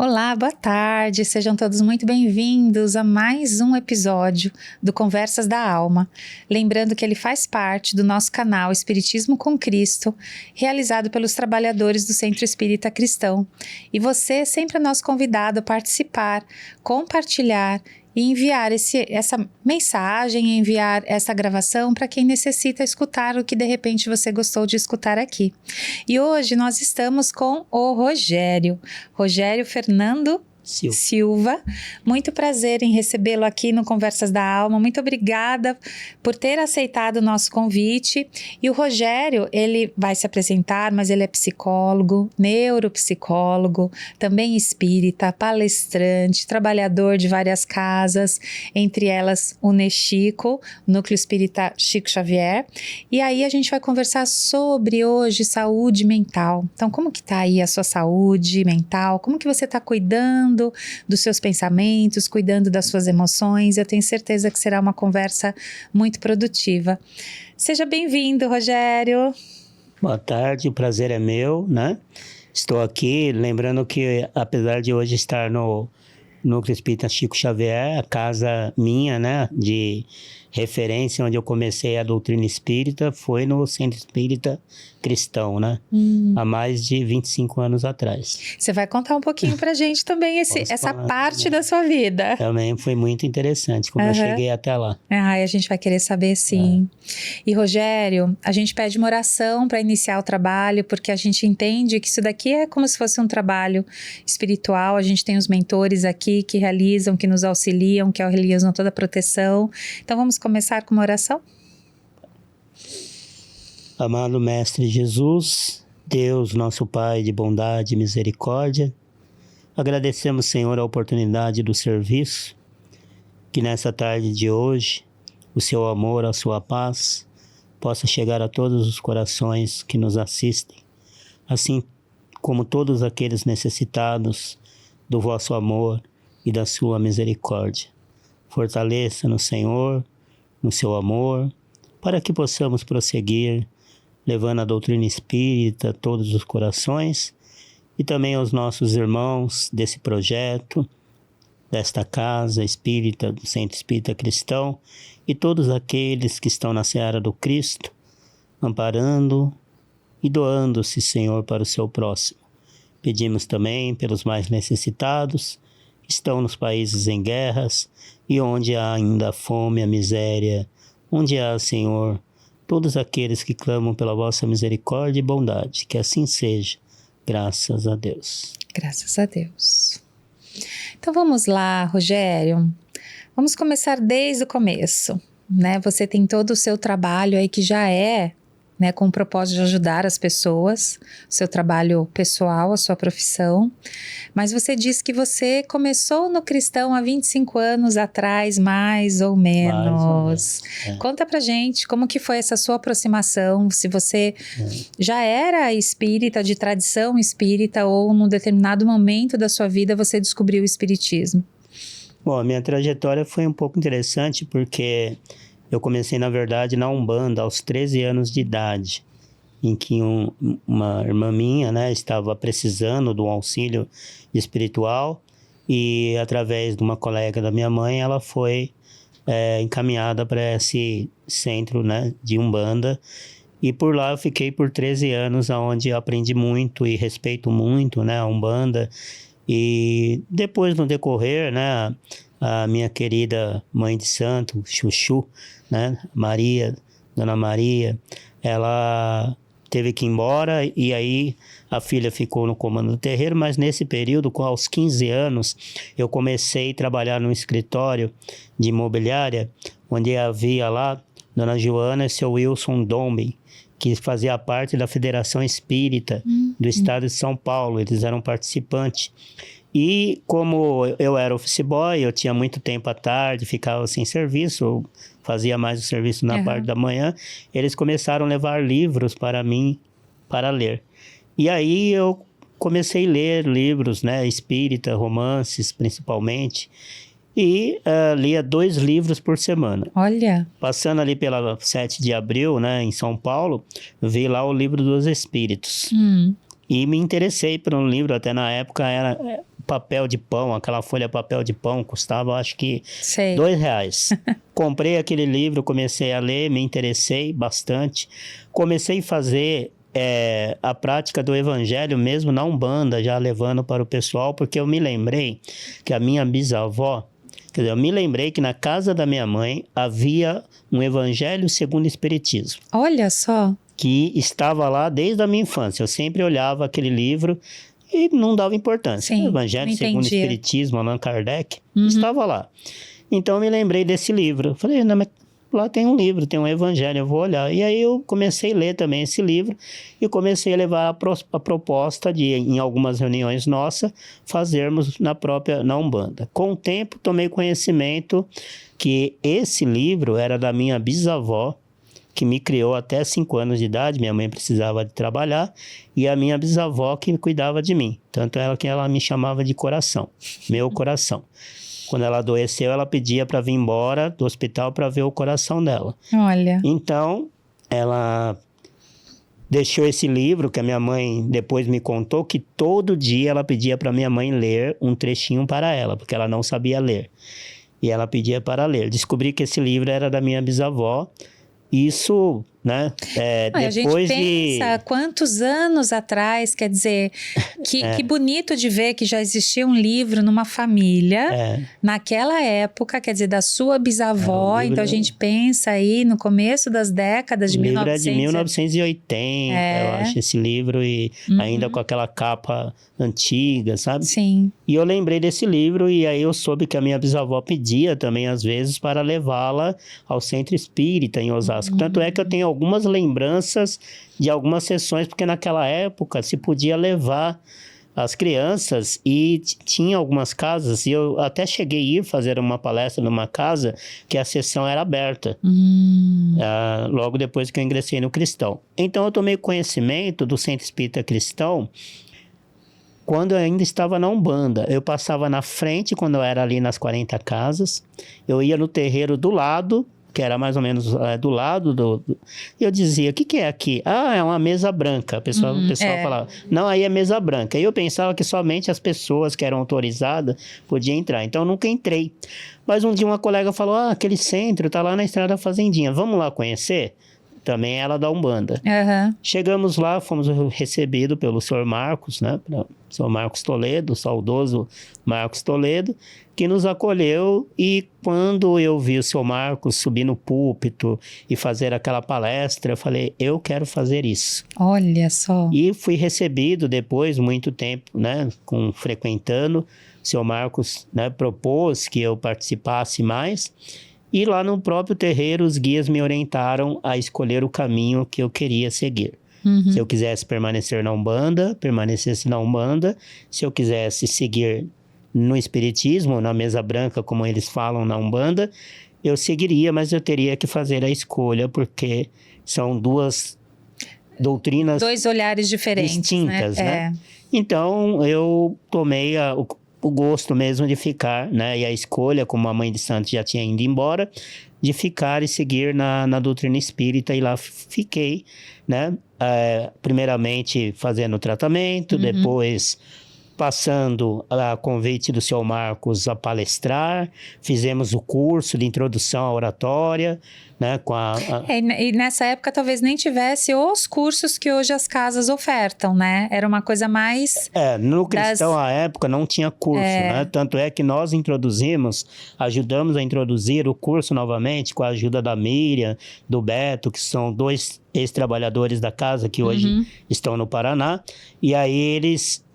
Olá, boa tarde, sejam todos muito bem-vindos a mais um episódio do Conversas da Alma. Lembrando que ele faz parte do nosso canal Espiritismo com Cristo, realizado pelos trabalhadores do Centro Espírita Cristão. E você sempre é nosso convidado a participar, compartilhar e enviar essa mensagem, enviar essa gravação para quem necessita escutar o que de repente você gostou de escutar aqui. E hoje nós estamos com o Rogério Fernando Silva. Muito prazer em recebê-lo aqui no Conversas da Alma. Muito obrigada por ter aceitado o nosso convite. E o Rogério, ele vai se apresentar, mas ele é psicólogo, neuropsicólogo, também espírita, palestrante, trabalhador de várias casas, entre elas o Nechico, Núcleo Espírita Chico Xavier. E aí a gente vai conversar sobre hoje saúde mental. Então, como que tá aí a sua saúde mental? Como que você tá cuidando dos seus pensamentos, cuidando das suas emoções? Eu tenho certeza que será uma conversa muito produtiva. Seja bem-vindo, Rogério. Boa tarde, o prazer é meu, né? Estou aqui, lembrando que apesar de hoje estar no Núcleo Espírita Chico Xavier, a casa minha, né, de referência, onde eu comecei a doutrina espírita, foi no Centro Espírita Cristão, né? Há mais de 25 anos atrás. Você vai contar um pouquinho pra gente também essa parte da sua vida. Também foi muito interessante, como eu cheguei até lá. A gente vai querer saber, sim. E Rogério, a gente pede uma oração para iniciar o trabalho, porque a gente entende que isso daqui é como se fosse um trabalho espiritual. A gente tem os mentores aqui que realizam, que nos auxiliam, que realizam toda a proteção. Então vamos começar com uma oração? Amado Mestre Jesus, Deus, nosso Pai de bondade e misericórdia, agradecemos, Senhor, a oportunidade do serviço, que nessa tarde de hoje, o seu amor, a sua paz, possa chegar a todos os corações que nos assistem, assim como todos aqueles necessitados do vosso amor e da sua misericórdia. Fortaleça-nos, Senhor, no seu amor, para que possamos prosseguir levando a doutrina espírita a todos os corações e também aos nossos irmãos desse projeto, desta casa espírita, do Centro Espírita Cristão, e todos aqueles que estão na seara do Cristo, amparando e doando-se, Senhor, para o seu próximo. Pedimos também pelos mais necessitados, que estão nos países em guerras e onde há ainda a fome, a miséria, onde há, Senhor, todos aqueles que clamam pela vossa misericórdia e bondade. Que assim seja, graças a Deus. Graças a Deus. Então vamos lá, Rogério. Vamos começar desde o começo, né? Você tem todo o seu trabalho aí que já é, né, com o propósito de ajudar as pessoas, seu trabalho pessoal, a sua profissão, mas você disse que você começou no cristão há 25 anos atrás, mais ou menos. Conta pra gente como que foi essa sua aproximação, se você já era espírita, de tradição espírita, ou num determinado momento da sua vida você descobriu o espiritismo. Bom, a minha trajetória foi um pouco interessante porque eu comecei, na verdade, na Umbanda aos 13 anos de idade, em que uma irmã minha, né, estava precisando de um auxílio espiritual e, através de uma colega da minha mãe, ela foi encaminhada para esse centro, né, de Umbanda. E por lá eu fiquei por 13 anos, onde eu aprendi muito e respeito muito, né, a Umbanda. E depois, no decorrer, né, a minha querida mãe de santo, Chuchu, né, Dona Maria, ela teve que ir embora e aí a filha ficou no comando do terreiro, mas nesse período, aos 15 anos, eu comecei a trabalhar num escritório de imobiliária, onde havia lá Dona Joana e seu Wilson Dombe, que fazia parte da Federação Espírita do Estado de São Paulo. Eles eram participantes. E como eu era office boy, eu tinha muito tempo à tarde, ficava sem serviço, eu fazia mais o serviço na parte da manhã, eles começaram a levar livros para mim, para ler. E aí eu comecei a ler livros, né, espírita, romances principalmente, e lia 2 livros por semana. Olha! Passando ali pela 7 de abril, né, em São Paulo, vi lá o Livro dos Espíritos. E me interessei por um livro, até na época era papel de pão, aquela folha papel de pão, custava acho que Sei. R$2. Comprei aquele livro, comecei a ler, me interessei bastante. Comecei a fazer a prática do evangelho mesmo na Umbanda, já levando para o pessoal, porque eu me lembrei que a minha bisavó, quer dizer, eu me lembrei que na casa da minha mãe havia um evangelho segundo o espiritismo, Olha só. que estava lá desde a minha infância. Eu sempre olhava aquele livro e não dava importância. Sim, O Evangelho não segundo o entendia. Espiritismo, Allan Kardec, estava lá. Então eu me lembrei desse livro. Eu falei, não, mas lá tem um livro, tem um Evangelho, eu vou olhar. E aí eu comecei a ler também esse livro e comecei a levar a proposta de, em algumas reuniões nossas, fazermos na Umbanda. Com o tempo, tomei conhecimento que esse livro era da minha bisavó, que me criou até 5 anos de idade. Minha mãe precisava de trabalhar, e a minha bisavó que cuidava de mim. Tanto que ela me chamava de coração, meu coração. Quando ela adoeceu, ela pedia para vir embora do hospital para ver o coração dela. Olha. Então, ela deixou esse livro, que a minha mãe depois me contou, que todo dia ela pedia para minha mãe ler um trechinho para ela, porque ela não sabia ler. E ela pedia para ler. Descobri que esse livro era da minha bisavó. Isso, né, A gente depois pensa quantos anos atrás, quer dizer, que bonito de ver que já existia um livro numa família, naquela época, quer dizer, da sua bisavó. Então a gente pensa aí no começo das décadas de 1900. O livro é de 1980, eu acho, esse livro, e ainda com aquela capa antiga, sabe? Sim. E eu lembrei desse livro, e aí eu soube que a minha bisavó pedia também, às vezes, para levá-la ao Centro Espírita, em Osasco. Tanto é que eu tenho algumas lembranças de algumas sessões, porque naquela época se podia levar as crianças, e tinha algumas casas, e eu até cheguei a ir fazer uma palestra numa casa que a sessão era aberta, logo depois que eu ingressei no Cristão. Então eu tomei conhecimento do Centro Espírita Cristão quando eu ainda estava na Umbanda. Eu passava na frente, quando eu era ali nas 40 casas, eu ia no terreiro do lado, que era mais ou menos do lado e eu dizia, o que é aqui? Ah, é uma mesa branca. O pessoal falava, não, aí é mesa branca. E eu pensava que somente as pessoas que eram autorizadas podiam entrar. Então eu nunca entrei. Mas um dia uma colega falou, aquele centro tá lá na Estrada Fazendinha, vamos lá conhecer? Também ela da Umbanda. Chegamos lá, fomos recebidos pelo Sr. Marcos, né? Sr. Marcos Toledo, o saudoso Marcos Toledo, que nos acolheu. E quando eu vi o Sr. Marcos subir no púlpito e fazer aquela palestra, eu falei, eu quero fazer isso. Olha só. E fui recebido depois, muito tempo, né? Frequentando. O Sr. Marcos, né, propôs que eu participasse mais. E lá no próprio terreiro, os guias me orientaram a escolher o caminho que eu queria seguir. Se eu quisesse permanecer na Umbanda, permanecesse na Umbanda. Se eu quisesse seguir no Espiritismo, na mesa branca, como eles falam na Umbanda, eu seguiria, mas eu teria que fazer a escolha, porque são duas doutrinas... Dois olhares diferentes, distintas, né? Então, eu tomei o gosto mesmo de ficar, né? E a escolha, como a mãe de santo já tinha ido embora, de ficar e seguir na doutrina espírita, e lá fiquei, né? Primeiramente fazendo o tratamento, depois passando a convite do Sr. Marcos a palestrar, fizemos o curso de introdução à oratória, né, E nessa época talvez nem tivesse os cursos que hoje as casas ofertam, né? Era uma coisa mais... no Cristão, à época, não tinha curso, né? Tanto é que nós ajudamos a introduzir o curso novamente, com a ajuda da Miriam, do Beto, que são 2 ex-trabalhadores da casa, que hoje estão no Paraná. E aí eles...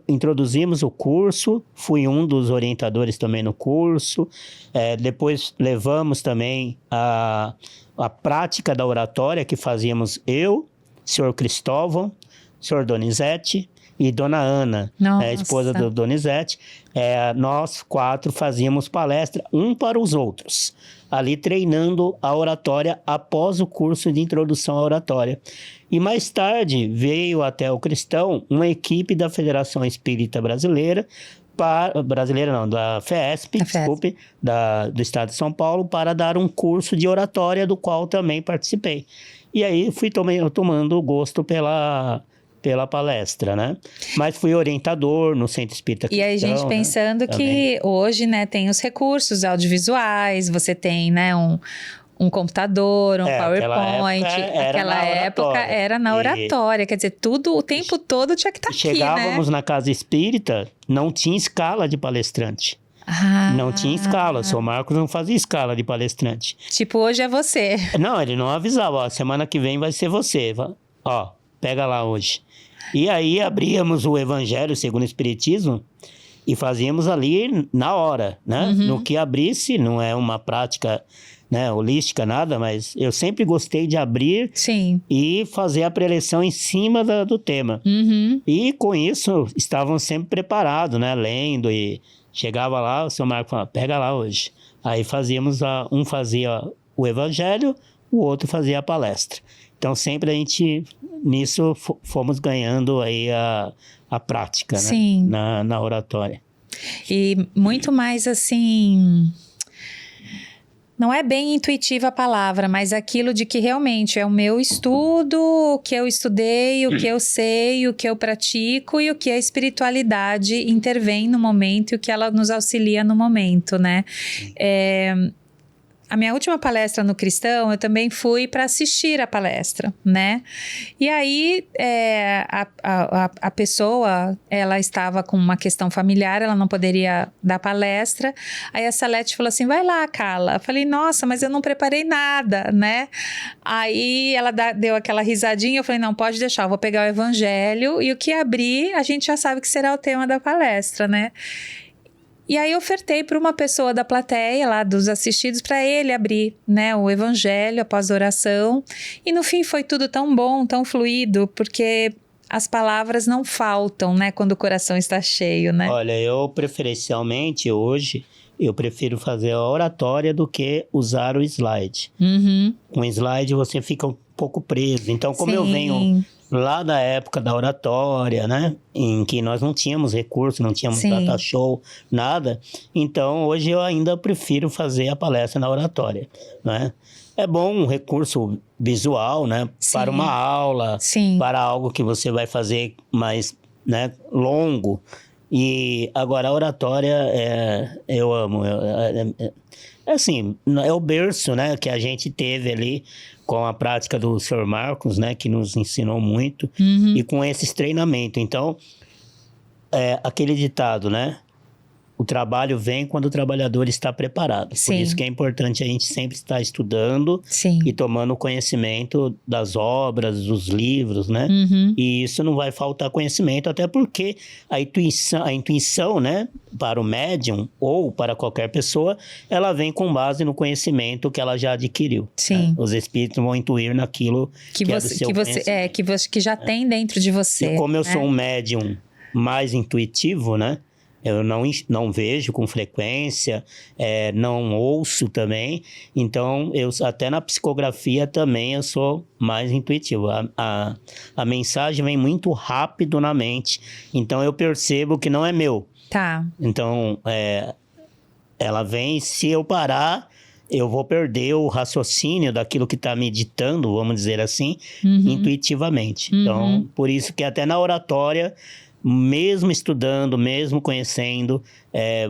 introduzimos o curso, fui um dos orientadores também no curso. Depois levamos também a prática da oratória, que fazíamos eu, Sr. Cristóvão, Sr. Donizete e Dona Ana, a esposa do Donizete. Nós 4 fazíamos palestra um para os outros, ali treinando a oratória após o curso de introdução à oratória. E mais tarde veio até o Cristão uma equipe da Federação Espírita Brasileira, da FESP, desculpe, do Estado de São Paulo, para dar um curso de oratória, do qual também participei. E aí fui tomando gosto pela palestra, né? Mas fui orientador no Centro Espírita Cristão. E aí, gente, pensando que hoje, né, tem os recursos audiovisuais, você tem, né, um computador, um PowerPoint. Aquela época era na oratória. Quer dizer, tudo, o tempo todo tinha que estar aqui, né? Chegávamos na casa espírita, não tinha escala de palestrante. Não tinha escala. O seu Marcos não fazia escala de palestrante. Tipo, hoje é você. Não, ele não avisava. Ó, semana que vem vai ser você. Ó, pega lá hoje. E aí abríamos o Evangelho segundo o Espiritismo e fazíamos ali na hora, né? No que abrisse, não é uma prática, né, holística, nada, mas eu sempre gostei de abrir e fazer a preleção em cima do tema. E com isso, estavam sempre preparados, né, lendo, e chegava lá, o seu Marco falava, pega lá hoje. Aí fazíamos, um fazia o evangelho, o outro fazia a palestra. Então sempre a gente, nisso, fomos ganhando aí a prática, né, na oratória. E muito mais assim... Não é bem intuitiva a palavra, mas aquilo de que realmente é o meu estudo, o que eu estudei, o que eu sei, o que eu pratico e o que a espiritualidade intervém no momento e o que ela nos auxilia no momento, né? A minha última palestra no Cristão, eu também fui para assistir a palestra, né? E aí, a pessoa, ela estava com uma questão familiar, ela não poderia dar palestra. Aí a Salete falou assim, vai lá, Carla. Eu falei, nossa, mas eu não preparei nada, né? Aí ela deu aquela risadinha, eu falei, não, pode deixar, eu vou pegar o evangelho e o que abrir, a gente já sabe que será o tema da palestra, né? E aí eu ofertei para uma pessoa da plateia, lá dos assistidos, para ele abrir, né, o evangelho após a oração. E no fim foi tudo tão bom, tão fluido, porque as palavras não faltam, né, quando o coração está cheio, né? Olha, eu preferencialmente hoje, eu prefiro fazer a oratória do que usar o slide. Com o slide você fica um pouco preso. Então, como eu venho lá da época da oratória, né? Em que nós não tínhamos recurso, não tínhamos data show, nada. Então, hoje eu ainda prefiro fazer a palestra na oratória, né? É bom um recurso visual, né? Para uma aula, para algo que você vai fazer mais, né, longo. E agora a oratória, eu amo. Assim, é o berço, né, que a gente teve ali com a prática do Sr. Marcos, né, que nos ensinou muito, e com esses treinamentos. Então, aquele ditado, né, o trabalho vem quando o trabalhador está preparado. Por isso que é importante a gente sempre estar estudando e tomando conhecimento das obras, dos livros, né? E isso não vai faltar conhecimento, até porque a intuição, né, para o médium ou para qualquer pessoa, ela vem com base no conhecimento que ela já adquiriu. Né? Os espíritos vão intuir naquilo que é do seu conhecimento. Que já tem dentro de você. E como eu sou um médium mais intuitivo, né? Eu não vejo com frequência, não ouço também. Então, até na psicografia também eu sou mais intuitivo. A mensagem vem muito rápido na mente. Então, eu percebo que não é meu. Então, ela vem, se eu parar, eu vou perder o raciocínio daquilo que está me ditando, vamos dizer assim, intuitivamente. Então, por isso que até na oratória, mesmo estudando, mesmo conhecendo,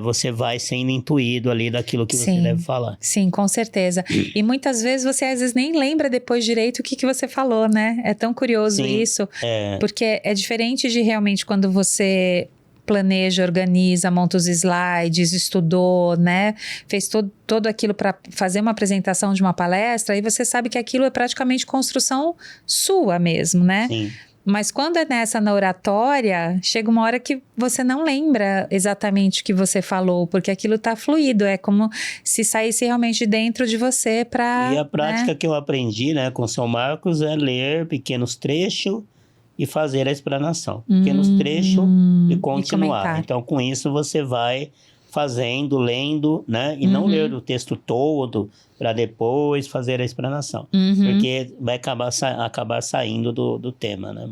você vai sendo intuído ali daquilo que você deve falar. Sim, com certeza. E muitas vezes você às vezes nem lembra depois direito o que você falou, né? É tão curioso isso, porque é diferente de realmente quando você planeja, organiza, monta os slides, estudou, né? Fez todo aquilo para fazer uma apresentação de uma palestra, e você sabe que aquilo é praticamente construção sua mesmo, né? Mas quando é na oratória, chega uma hora que você não lembra exatamente o que você falou, porque aquilo está fluido, é como se saísse realmente dentro de você para... E a prática que eu aprendi, né, com São Marcos é ler pequenos trechos e fazer a explanação. Pequenos trechos e continuar. Então, com isso, você vai fazendo, lendo, né? E não ler o texto todo para depois fazer a explanação. Porque vai acabar saindo do tema, né?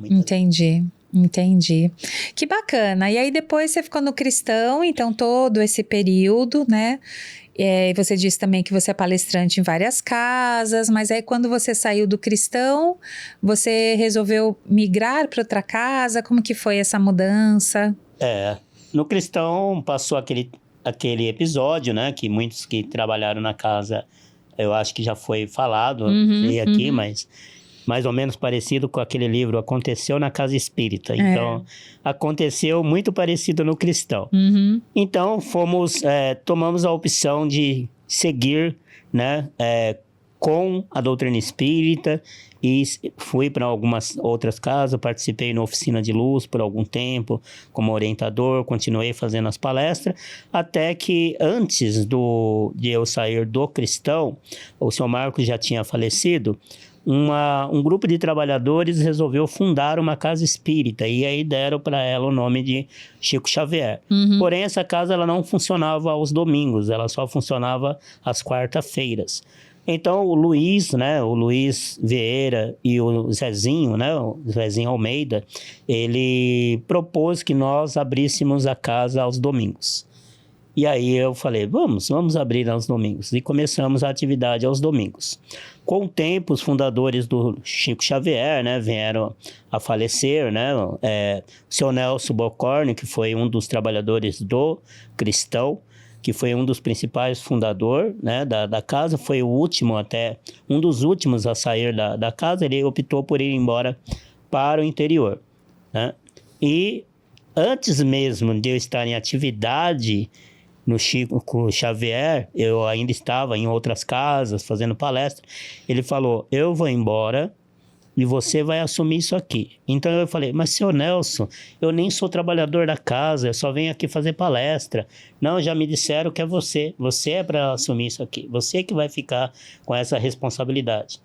Entendi. Que bacana. E aí depois você ficou no Cristão, então todo esse período, né? Você disse também que você é palestrante em várias casas, mas aí quando você saiu do cristão, você resolveu migrar para outra casa? Como que foi essa mudança? No cristão passou aquele episódio, né? Que muitos que trabalharam na casa, eu acho que já foi falado aqui, mas mais ou menos parecido com aquele livro Aconteceu na Casa Espírita. Então, aconteceu muito parecido no cristão. Então, tomamos a opção de seguir, né, com a doutrina espírita e fui para algumas outras casas, participei na oficina de luz por algum tempo como orientador, continuei fazendo as palestras, até que antes de eu sair do cristão, o senhor Marcos já tinha falecido, um grupo de trabalhadores resolveu fundar uma casa espírita e aí deram para ela o nome de Chico Xavier. Porém, essa casa ela não funcionava aos domingos, ela só funcionava às quarta-feiras. Então, o Luiz Vieira e o Zezinho, né, o Zezinho Almeida, ele propôs que nós abríssemos a casa aos domingos. E aí eu falei, vamos abrir aos domingos. E começamos a atividade aos domingos. Com o tempo, os fundadores do Chico Xavier, né, vieram a falecer, né? O seu Nelson Bocorni, que foi um dos trabalhadores do cristão, que foi um dos principais fundadores, né, da casa, foi um dos últimos a sair da casa, ele optou por ir embora para o interior, né? E antes mesmo de eu estar em atividade no Chico Xavier, eu ainda estava em outras casas fazendo palestra, ele falou, eu vou embora e você vai assumir isso aqui. Então eu falei, mas senhor Nelson, eu nem sou trabalhador da casa, eu só venho aqui fazer palestra. Não, já me disseram que é você é para assumir isso aqui, você que vai ficar com essa responsabilidade.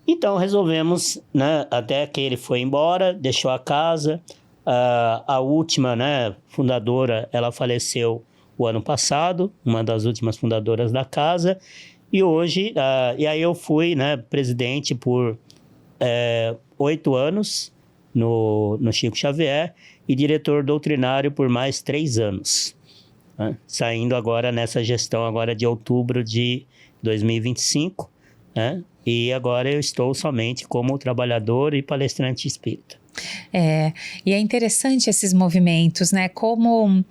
Então resolvemos, né, até que ele foi embora, deixou a casa, a última, né, fundadora, ela faleceu o ano passado, uma das últimas fundadoras da casa, e hoje, e aí eu fui, né, presidente por 8 anos no Chico Xavier e diretor doutrinário por mais 3 anos, né? Saindo agora nessa gestão agora de outubro de 2025, né? E agora eu estou somente como trabalhador e palestrante espírita. E é interessante esses movimentos, né? Como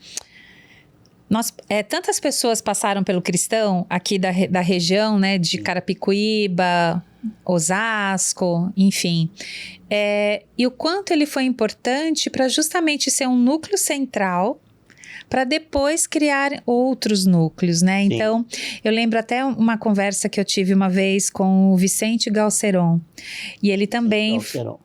tantas pessoas passaram pelo cristão aqui da região, né? De Carapicuíba, Osasco, enfim. E o quanto ele foi importante para justamente ser um núcleo central para depois criar outros núcleos, né? Sim. Então, eu lembro até uma conversa que eu tive uma vez com o Vicente Galceron. E ele também...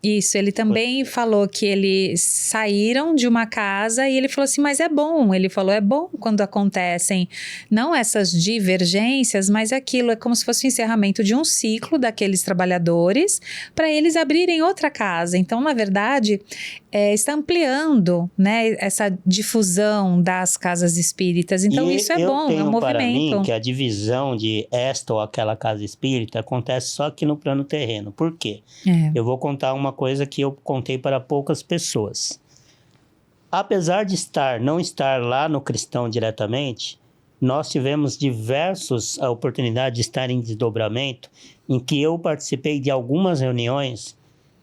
ele também falou que eles saíram de uma casa e ele falou assim, mas é bom. Ele falou, é bom quando acontecem, não essas divergências, mas aquilo é como se fosse o encerramento de um ciclo daqueles trabalhadores para eles abrirem outra casa. Então, na verdade, está ampliando, né, essa difusão das casas espíritas. Então, isso é bom, é um movimento. Para mim que a divisão de esta ou aquela casa espírita acontece só aqui no plano terreno. Por quê? Eu vou contar uma coisa que eu contei para poucas pessoas. Apesar de não estar lá no cristão diretamente, nós tivemos diversas oportunidades de estar em desdobramento, em que eu participei de algumas reuniões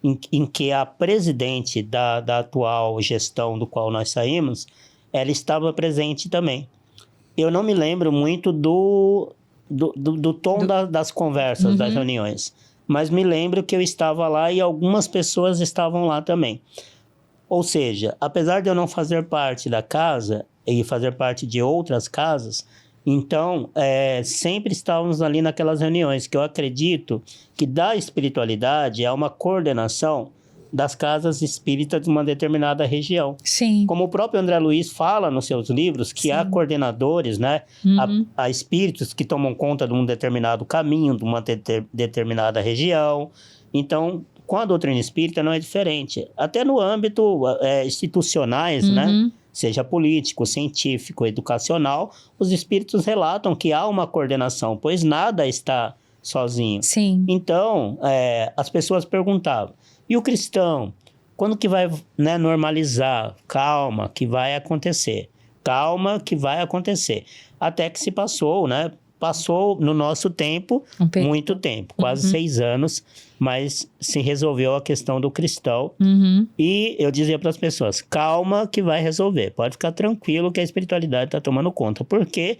em que a presidente da atual gestão do qual nós saímos, ela estava presente também. Eu não me lembro muito do tom das conversas, das reuniões, mas me lembro que eu estava lá e algumas pessoas estavam lá também. Ou seja, apesar de eu não fazer parte da casa e fazer parte de outras casas, então, sempre estávamos ali naquelas reuniões, que eu acredito que da espiritualidade é uma coordenação das casas espíritas de uma determinada região. Sim. Como o próprio André Luiz fala nos seus livros, que há coordenadores, né? Há espíritos que tomam conta de um determinado caminho, de uma determinada região. Então, com a doutrina espírita não é diferente. Até no âmbito institucionais, né? Seja político, científico, educacional, os espíritos relatam que há uma coordenação, pois nada está sozinho. Sim. Então, as pessoas perguntavam, e o cristão, quando que vai, né, normalizar? Calma, que vai acontecer. calma que vai acontecer. Até que se passou, né? Passou no nosso tempo, muito tempo, quase 6 anos, mas se resolveu a questão do cristão. E eu dizia para as pessoas, calma que vai resolver, pode ficar tranquilo que a espiritualidade está tomando conta, porque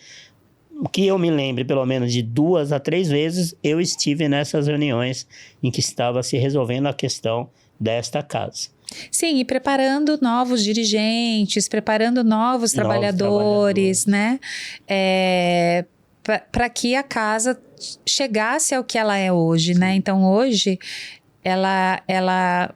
o que eu me lembre, pelo menos de 2 a 3 vezes, eu estive nessas reuniões em que estava se resolvendo a questão desta casa. Sim, e preparando novos dirigentes, preparando novos trabalhadores, né? Para que a casa chegasse ao que ela é hoje, né? Então, hoje, ela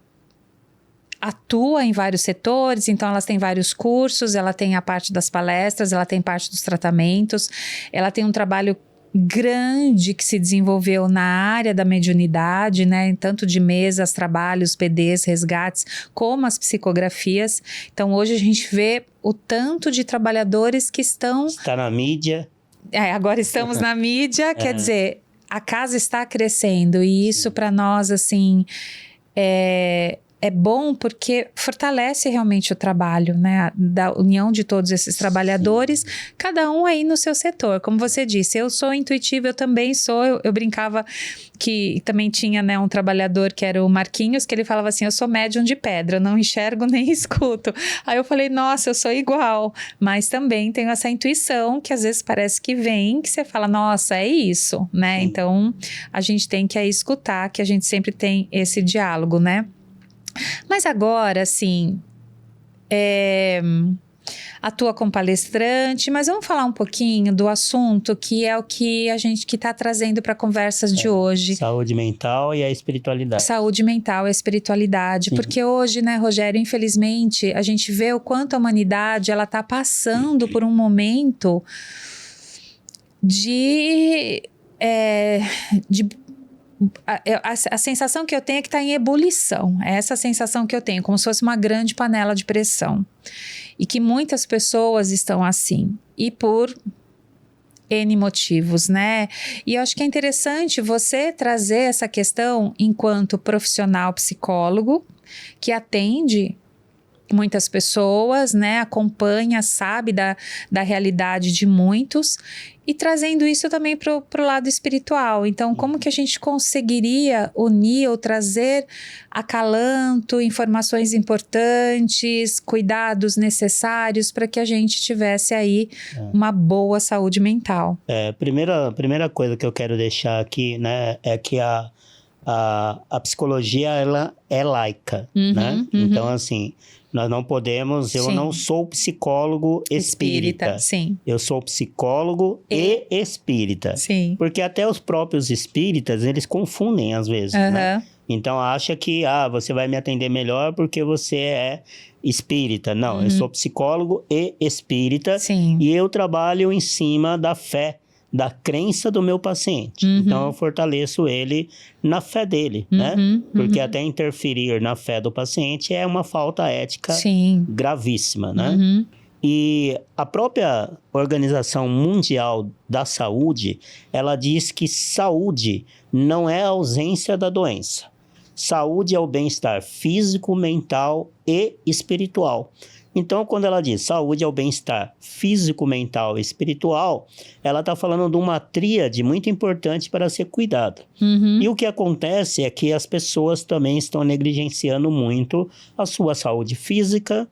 atua em vários setores, então ela tem vários cursos, ela tem a parte das palestras, ela tem parte dos tratamentos, ela tem um trabalho grande que se desenvolveu na área da mediunidade, né? Tanto de mesas, trabalhos, PDs, resgates, como as psicografias. Então, hoje a gente vê o tanto de trabalhadores que estão... Está na mídia. Agora estamos na mídia, quer dizer, a casa está crescendo e isso para nós, assim, é bom porque fortalece realmente o trabalho, né? Da união de todos esses trabalhadores, cada um aí no seu setor. Como você disse, eu sou intuitiva, eu também sou. Eu brincava que também tinha, né, um trabalhador que era o Marquinhos, que ele falava assim, eu sou médium de pedra, não enxergo nem escuto. Aí eu falei, nossa, eu sou igual. Mas também tenho essa intuição que às vezes parece que vem, que você fala, nossa, é isso, né? Então, a gente tem que aí escutar, que a gente sempre tem esse diálogo, né? Mas agora, assim, atua como palestrante, mas vamos falar um pouquinho do assunto que é o que a gente que está trazendo para conversas de hoje. Saúde mental e a espiritualidade. Saúde mental e a espiritualidade, porque hoje, né, Rogério, infelizmente, a gente vê o quanto a humanidade, ela está passando por um momento a sensação que eu tenho é que está em ebulição. É essa sensação que eu tenho, como se fosse uma grande panela de pressão. E que muitas pessoas estão assim. E por N motivos, né? E eu acho que é interessante você trazer essa questão enquanto profissional psicólogo que atende muitas pessoas, né? Acompanha, sabe da realidade de muitos e trazendo isso também para o lado espiritual. Então, como que a gente conseguiria unir ou trazer acalanto, informações importantes, cuidados necessários para que a gente tivesse aí uma boa saúde mental? Primeira coisa que eu quero deixar aqui, né, é que a psicologia, ela é laica, né? Então, assim, nós não podemos... Eu não sou psicólogo espírita. Sim. Eu sou psicólogo e espírita. Sim. Porque até os próprios espíritas, eles confundem às vezes, né? Então, acha que, você vai me atender melhor porque você é espírita. Não, eu sou psicólogo e espírita. Sim. E eu trabalho em cima da fé, da crença do meu paciente. Então, eu fortaleço ele na fé dele, né? Porque até interferir na fé do paciente é uma falta ética gravíssima, né? E a própria Organização Mundial da Saúde, ela diz que saúde não é a ausência da doença. Saúde é o bem-estar físico, mental e espiritual. Então, quando ela diz saúde é o bem-estar físico, mental e espiritual, ela está falando de uma tríade muito importante para ser cuidada. E o que acontece é que as pessoas também estão negligenciando muito a sua saúde física,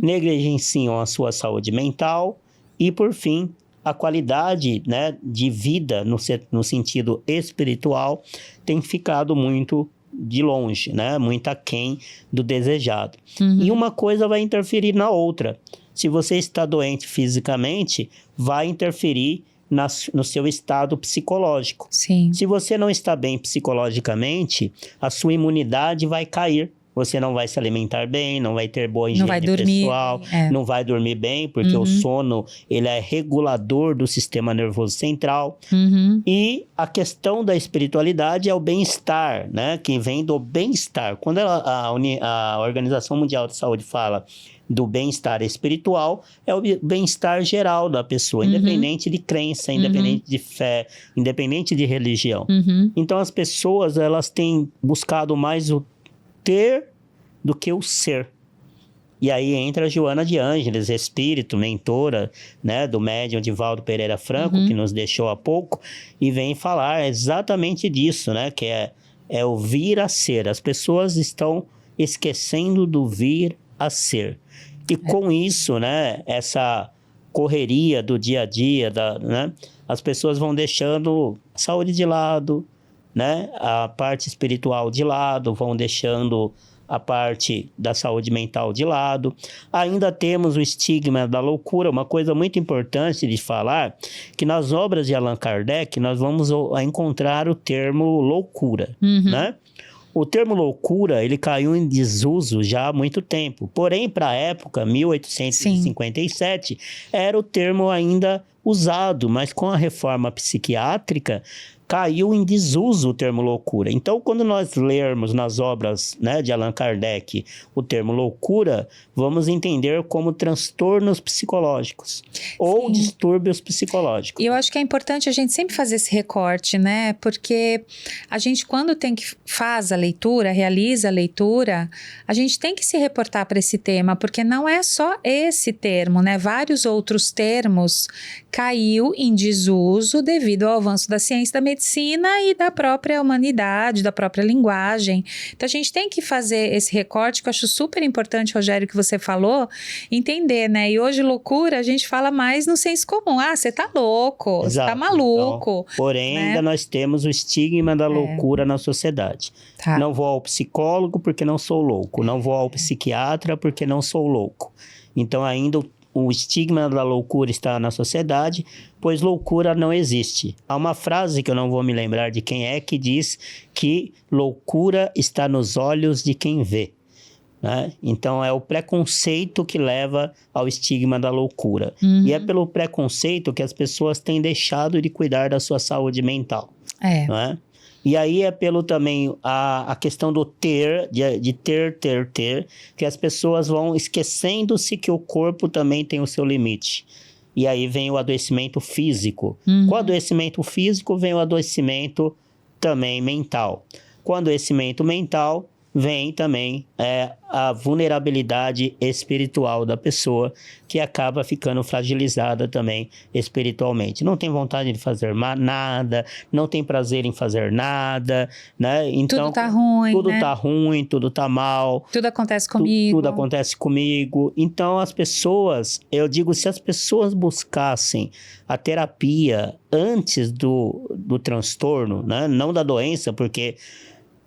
negligenciam a sua saúde mental e, por fim, a qualidade, né, de vida no sentido espiritual tem ficado muito de longe, né? Muito aquém do desejado. E uma coisa vai interferir na outra. Se você está doente fisicamente, vai interferir no seu estado psicológico. Sim. Se você não está bem psicologicamente, a sua imunidade vai cair. Você não vai se alimentar bem, não vai ter boa higiene pessoal, não vai dormir bem, porque o sono, ele é regulador do sistema nervoso central. E a questão da espiritualidade é o bem-estar, né? Que vem do bem-estar. Quando a Organização Mundial de Saúde fala do bem-estar espiritual, é o bem-estar geral da pessoa, independente de crença, independente de fé, independente de religião. Então, as pessoas, elas têm buscado mais o ter do que o ser. E aí entra a Joana de Ângeles, espírito, mentora, né, do médium Divaldo Pereira Franco, que nos deixou há pouco, e vem falar exatamente disso, né, que é o vir a ser. As pessoas estão esquecendo do vir a ser. E com isso, né, essa correria do dia a dia, né, as pessoas vão deixando a saúde de lado, né, a parte espiritual de lado, vão deixando a parte da saúde mental de lado. Ainda temos o estigma da loucura, uma coisa muito importante de falar, que nas obras de Allan Kardec nós vamos encontrar o termo loucura, né? O termo loucura, ele caiu em desuso já há muito tempo. Porém, para a época, 1857, era o termo ainda usado, mas com a reforma psiquiátrica, caiu em desuso o termo loucura. Então, quando nós lermos nas obras, né, de Allan Kardec o termo loucura, vamos entender como transtornos psicológicos ou distúrbios psicológicos. E eu acho que é importante a gente sempre fazer esse recorte, né? Porque a gente, quando faz a leitura, realiza a leitura, a gente tem que se reportar para esse tema, porque não é só esse termo, né? Vários outros termos caiu em desuso devido ao avanço da ciência da medicina e da própria humanidade, da própria linguagem. Então a gente tem que fazer esse recorte, que eu acho super importante, Rogério, que você falou, entender, né? E hoje loucura a gente fala mais no senso comum. Ah, você tá louco, você tá maluco. Então, porém, né? Ainda nós temos o estigma da loucura na sociedade. Tá. Não vou ao psicólogo porque não sou louco. Não vou ao psiquiatra porque não sou louco. Então ainda o estigma da loucura está na sociedade, pois loucura não existe. Há uma frase que eu não vou me lembrar de quem é, que diz que loucura está nos olhos de quem vê, né? Então é o preconceito que leva ao estigma da loucura. E é pelo preconceito que as pessoas têm deixado de cuidar da sua saúde mental. Né? E aí é pelo também a questão do ter, de ter, que as pessoas vão esquecendo-se que o corpo também tem o seu limite. E aí vem o adoecimento físico. Com o adoecimento físico vem o adoecimento também mental. Com o adoecimento mental vem também a vulnerabilidade espiritual da pessoa, que acaba ficando fragilizada também espiritualmente. Não tem vontade de fazer nada, não tem prazer em fazer nada, né? Então, tudo tá ruim, tudo né? tá ruim, tudo tá mal. Tudo acontece comigo. Tudo acontece comigo. Então, as pessoas, eu digo, se as pessoas buscassem a terapia antes do transtorno, né? Não da doença, porque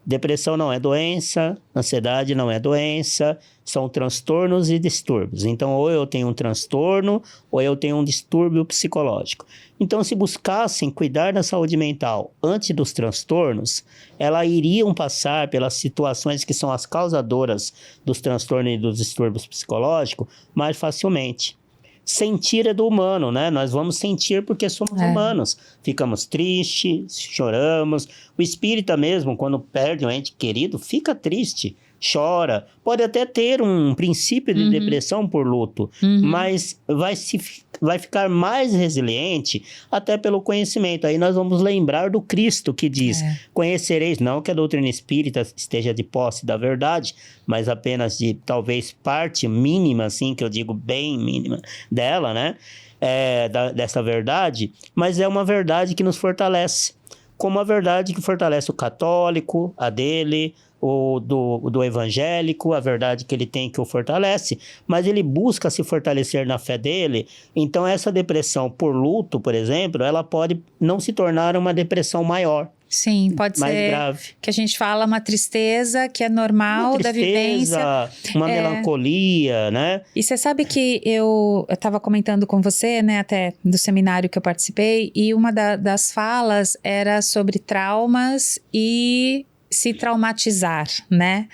depressão não é doença, ansiedade não é doença, são transtornos e distúrbios. Então, ou eu tenho um transtorno, ou eu tenho um distúrbio psicológico. Então, se buscassem cuidar da saúde mental antes dos transtornos, elas iriam passar pelas situações que são as causadoras dos transtornos e dos distúrbios psicológicos mais facilmente. Sentir é do humano, né? Nós vamos sentir porque somos humanos. Ficamos tristes, choramos. O espírita mesmo, quando perde um ente querido, fica triste, chora. Pode até ter um princípio de depressão por luto, mas vai ficar mais resiliente até pelo conhecimento. Aí nós vamos lembrar do Cristo que diz, conhecereis, não que a doutrina espírita esteja de posse da verdade, mas apenas de talvez parte mínima, assim, que eu digo bem mínima dela, né? Dessa verdade, mas é uma verdade que nos fortalece. Como a verdade que fortalece o católico, a dele, do evangélico, a verdade que ele tem que o fortalece, mas ele busca se fortalecer na fé dele. Então essa depressão por luto, por exemplo, ela pode não se tornar uma depressão maior. Sim, pode mais ser grave. Que a gente fala uma tristeza que é normal da vivência. Uma melancolia, né? E você sabe que eu estava comentando com você, né, até do seminário que eu participei, e uma das falas era sobre traumas e se traumatizar, né?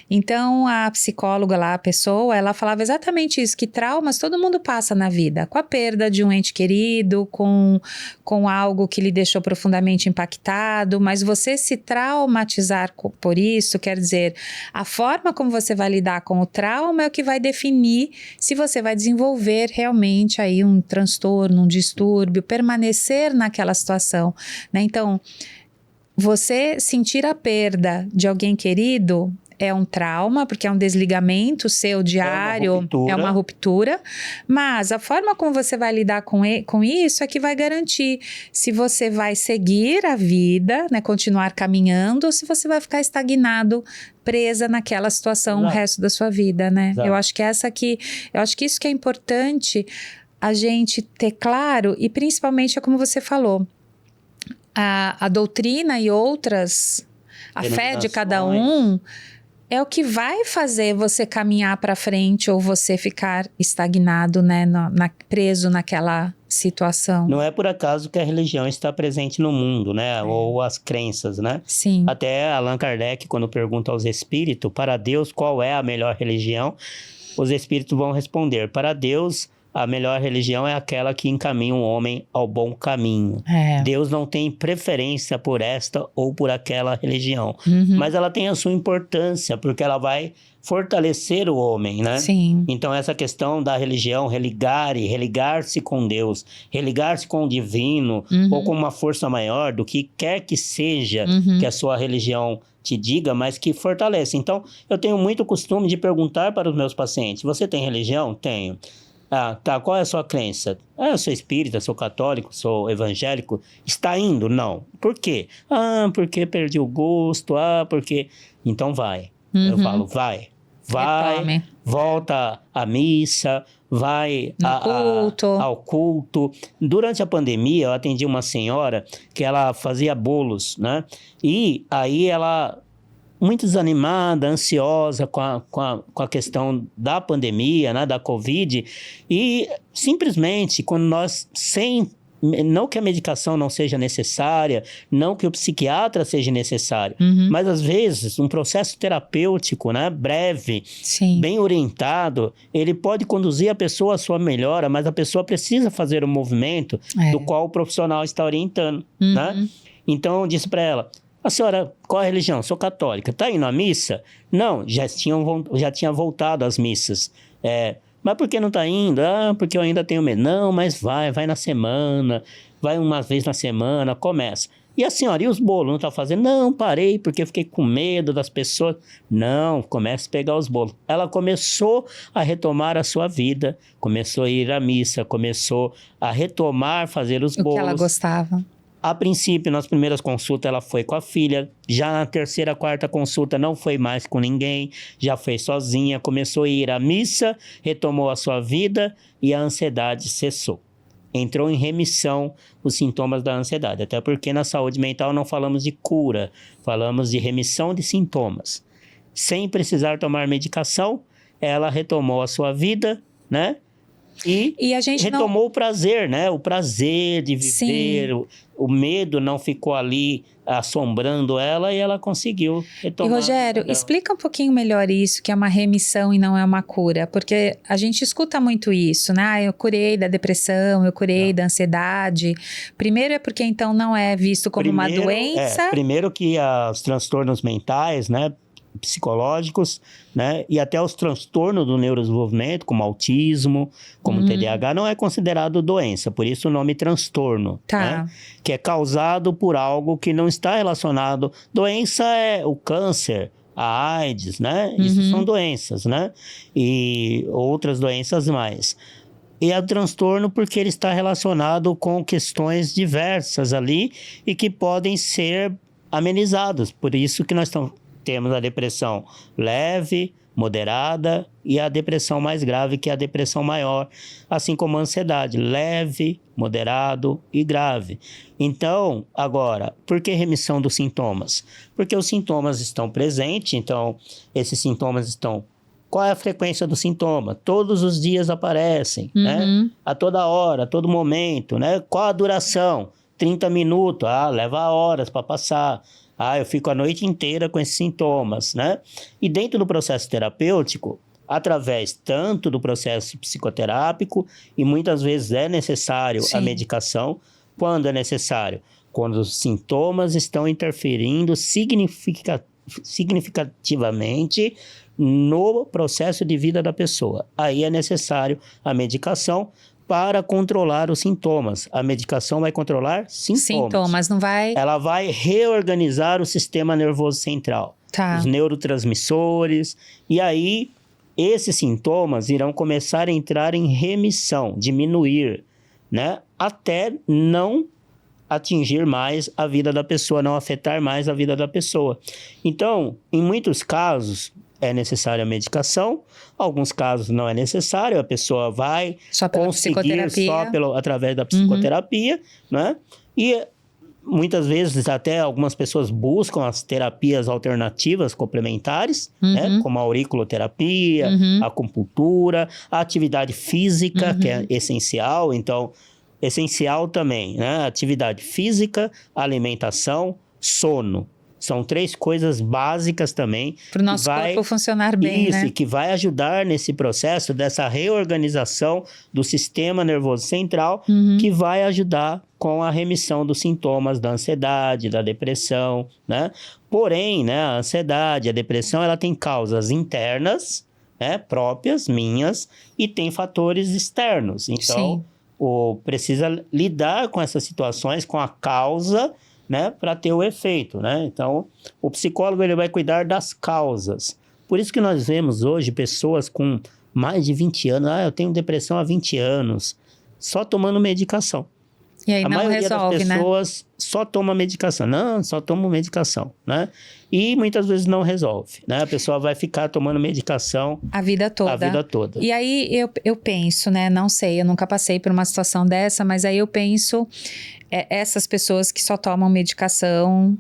Então, a psicóloga lá, a pessoa, ela falava exatamente isso, que traumas todo mundo passa na vida, com a perda de um ente querido, com algo que lhe deixou profundamente impactado, mas você se traumatizar por isso, quer dizer, a forma como você vai lidar com o trauma é o que vai definir se você vai desenvolver realmente aí um transtorno, um distúrbio, permanecer naquela situação, né? Então, você sentir a perda de alguém querido é um trauma, porque é um desligamento seu diário, é uma ruptura. Mas a forma como você vai lidar com isso é que vai garantir se você vai seguir a vida, né, continuar caminhando, ou se você vai ficar estagnado, presa naquela situação o resto da sua vida, né? Exato. Eu acho que isso que é importante a gente ter claro, e principalmente é como você falou, a doutrina e outras, a fé de cada um é o que vai fazer você caminhar para frente ou você ficar estagnado, né, preso naquela situação. Não é por acaso que a religião está presente no mundo, né? Ou as crenças, né? Sim. Até Allan Kardec, quando pergunta aos espíritos, para Deus, qual é a melhor religião? Os espíritos vão responder, para Deus, a melhor religião é aquela que encaminha um homem ao bom caminho. Deus não tem preferência por esta ou por aquela religião. Mas ela tem a sua importância, porque ela vai fortalecer o homem, né? Sim. Então, essa questão da religião, religar-se com Deus, religar-se com o divino, ou com uma força maior, do que quer que seja que a sua religião te diga, mas que fortalece. Então, eu tenho muito costume de perguntar para os meus pacientes, você tem religião? Tenho. Ah, tá, qual é a sua crença? Ah, eu sou espírita, sou católico, sou evangélico. Está indo? Não. Por quê? Ah, porque perdi o gosto, porque... Então vai. Eu falo, vai, volta à missa, vai ao culto. Durante a pandemia, eu atendi uma senhora que ela fazia bolos, né? E aí ela... muito desanimada, ansiosa com a questão da pandemia, né, da Covid, e simplesmente quando nós, não que a medicação não seja necessária, não que o psiquiatra seja necessário, mas às vezes um processo terapêutico, né, breve, bem orientado, ele pode conduzir a pessoa à sua melhora, mas a pessoa precisa fazer o movimento do qual o profissional está orientando, né? Então eu disse para ela, a senhora, qual a religião? Sou católica. Está indo à missa? Não, já tinha voltado às missas. Mas por que não está indo? Ah, porque eu ainda tenho medo. Não, mas vai na semana, vai uma vez na semana, começa. E a senhora, e os bolos? Não está fazendo? Não, parei porque fiquei com medo das pessoas. Não, comece a pegar os bolos. Ela começou a retomar a sua vida, começou a ir à missa, começou a retomar, fazer os bolos. O que ela gostava. A princípio, nas primeiras consultas, ela foi com a filha. Já na terceira, quarta consulta, não foi mais com ninguém. Já foi sozinha, começou a ir à missa, retomou a sua vida e a ansiedade cessou. Entrou em remissão os sintomas da ansiedade. Até porque na saúde mental não falamos de cura, falamos de remissão de sintomas. Sem precisar tomar medicação, ela retomou a sua vida, né? E a gente retomou o prazer, né? O prazer de viver, o medo não ficou ali assombrando ela e ela conseguiu retomar. E Rogério, explica um pouquinho melhor isso, que é uma remissão e não é uma cura, porque a gente escuta muito isso, né? Eu curei da depressão, eu curei da ansiedade. Primeiro é porque então não é visto como uma doença. Primeiro que os transtornos mentais, né? Psicológicos, né? E até os transtornos do neurodesenvolvimento, como autismo, como TDAH, não é considerado doença, por isso o nome transtorno, né? Que é causado por algo que não está relacionado. Doença é o câncer, a AIDS, né? Isso são doenças, né? E outras doenças mais. E é o transtorno porque ele está relacionado com questões diversas ali e que podem ser amenizadas. Por isso que nós temos a depressão leve, moderada e a depressão mais grave, que é a depressão maior, assim como a ansiedade, leve, moderado e grave. Então, agora, por que remissão dos sintomas? Porque os sintomas estão presentes, então esses sintomas estão... Qual é a frequência do sintoma? Todos os dias aparecem, né? A toda hora, a todo momento, né? Qual a duração? 30 minutos, leva horas para passar. Eu fico a noite inteira com esses sintomas, né? E dentro do processo terapêutico, através tanto do processo psicoterápico, e muitas vezes é necessário a medicação, quando é necessário? Quando os sintomas estão interferindo significativamente no processo de vida da pessoa. Aí é necessário a medicação para controlar os sintomas. A medicação vai controlar sintomas. Sintomas, não vai... Ela vai reorganizar o sistema nervoso central. Tá. os neurotransmissores. E aí, esses sintomas irão começar a entrar em remissão, diminuir, né? Até não atingir mais a vida da pessoa, não afetar mais a vida da pessoa. Então, em muitos casos, é necessária a medicação, alguns casos não é necessário, a pessoa vai Só pela conseguir psicoterapia. através da psicoterapia, né? E muitas vezes até algumas pessoas buscam as terapias alternativas complementares, né? Como a auriculoterapia, a acupuntura, a atividade física, que é essencial. Então, essencial também, né? Atividade física, alimentação, sono. São 3 coisas básicas também. Para o nosso corpo funcionar bem, isso, né? e que vai ajudar nesse processo dessa reorganização do sistema nervoso central, que vai ajudar com a remissão dos sintomas da ansiedade, da depressão, né? Porém, né, a ansiedade, a depressão, ela tem causas internas, né, próprias, minhas, e tem fatores externos. Então, precisa lidar com essas situações, com a causa, né, para ter o efeito, né? Então, o psicólogo ele vai cuidar das causas. Por isso que nós vemos hoje pessoas com mais de 20 anos, eu tenho depressão há 20 anos, só tomando medicação. E aí A não maioria resolve, das pessoas só toma medicação. Não, só toma medicação, né? E muitas vezes não resolve, né? A pessoa vai ficar tomando medicação a vida toda. a vida toda. E aí eu penso, né? Não sei, eu nunca passei por uma situação dessa, mas aí eu penso, essas pessoas que só tomam medicação,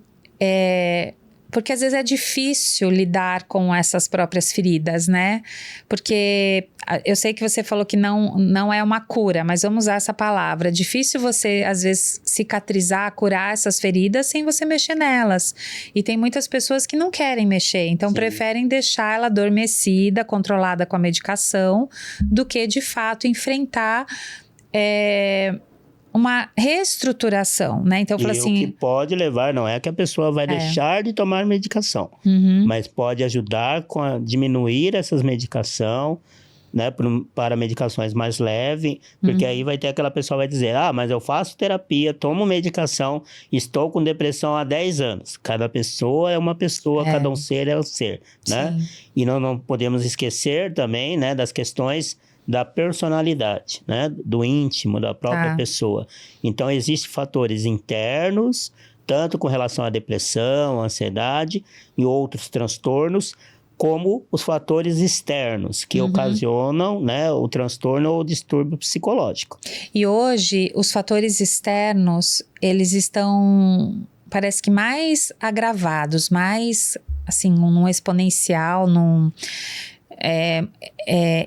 porque às vezes é difícil lidar com essas próprias feridas, né? Porque eu sei que você falou que não é uma cura, mas vamos usar essa palavra. É difícil você, às vezes, cicatrizar, curar essas feridas sem você mexer nelas. E tem muitas pessoas que não querem mexer, então preferem deixar ela adormecida, controlada com a medicação, do que, de fato, enfrentar uma reestruturação, né? Então, eu falo assim... o que pode levar, não é que a pessoa vai deixar de tomar medicação, mas pode ajudar a diminuir essas medicações, né? Para medicações mais leves, porque aí vai ter aquela pessoa que vai dizer, mas eu faço terapia, tomo medicação, estou com depressão há 10 anos. Cada pessoa é uma pessoa, cada um ser é um ser, né? E não podemos esquecer também, né, das questões da personalidade, né? Do íntimo, da própria pessoa. Então, existem fatores internos, tanto com relação à depressão, à ansiedade e outros transtornos, como os fatores externos, que ocasionam, né, o transtorno ou o distúrbio psicológico. E hoje, os fatores externos, eles estão, parece que mais agravados, mais, assim, num exponencial,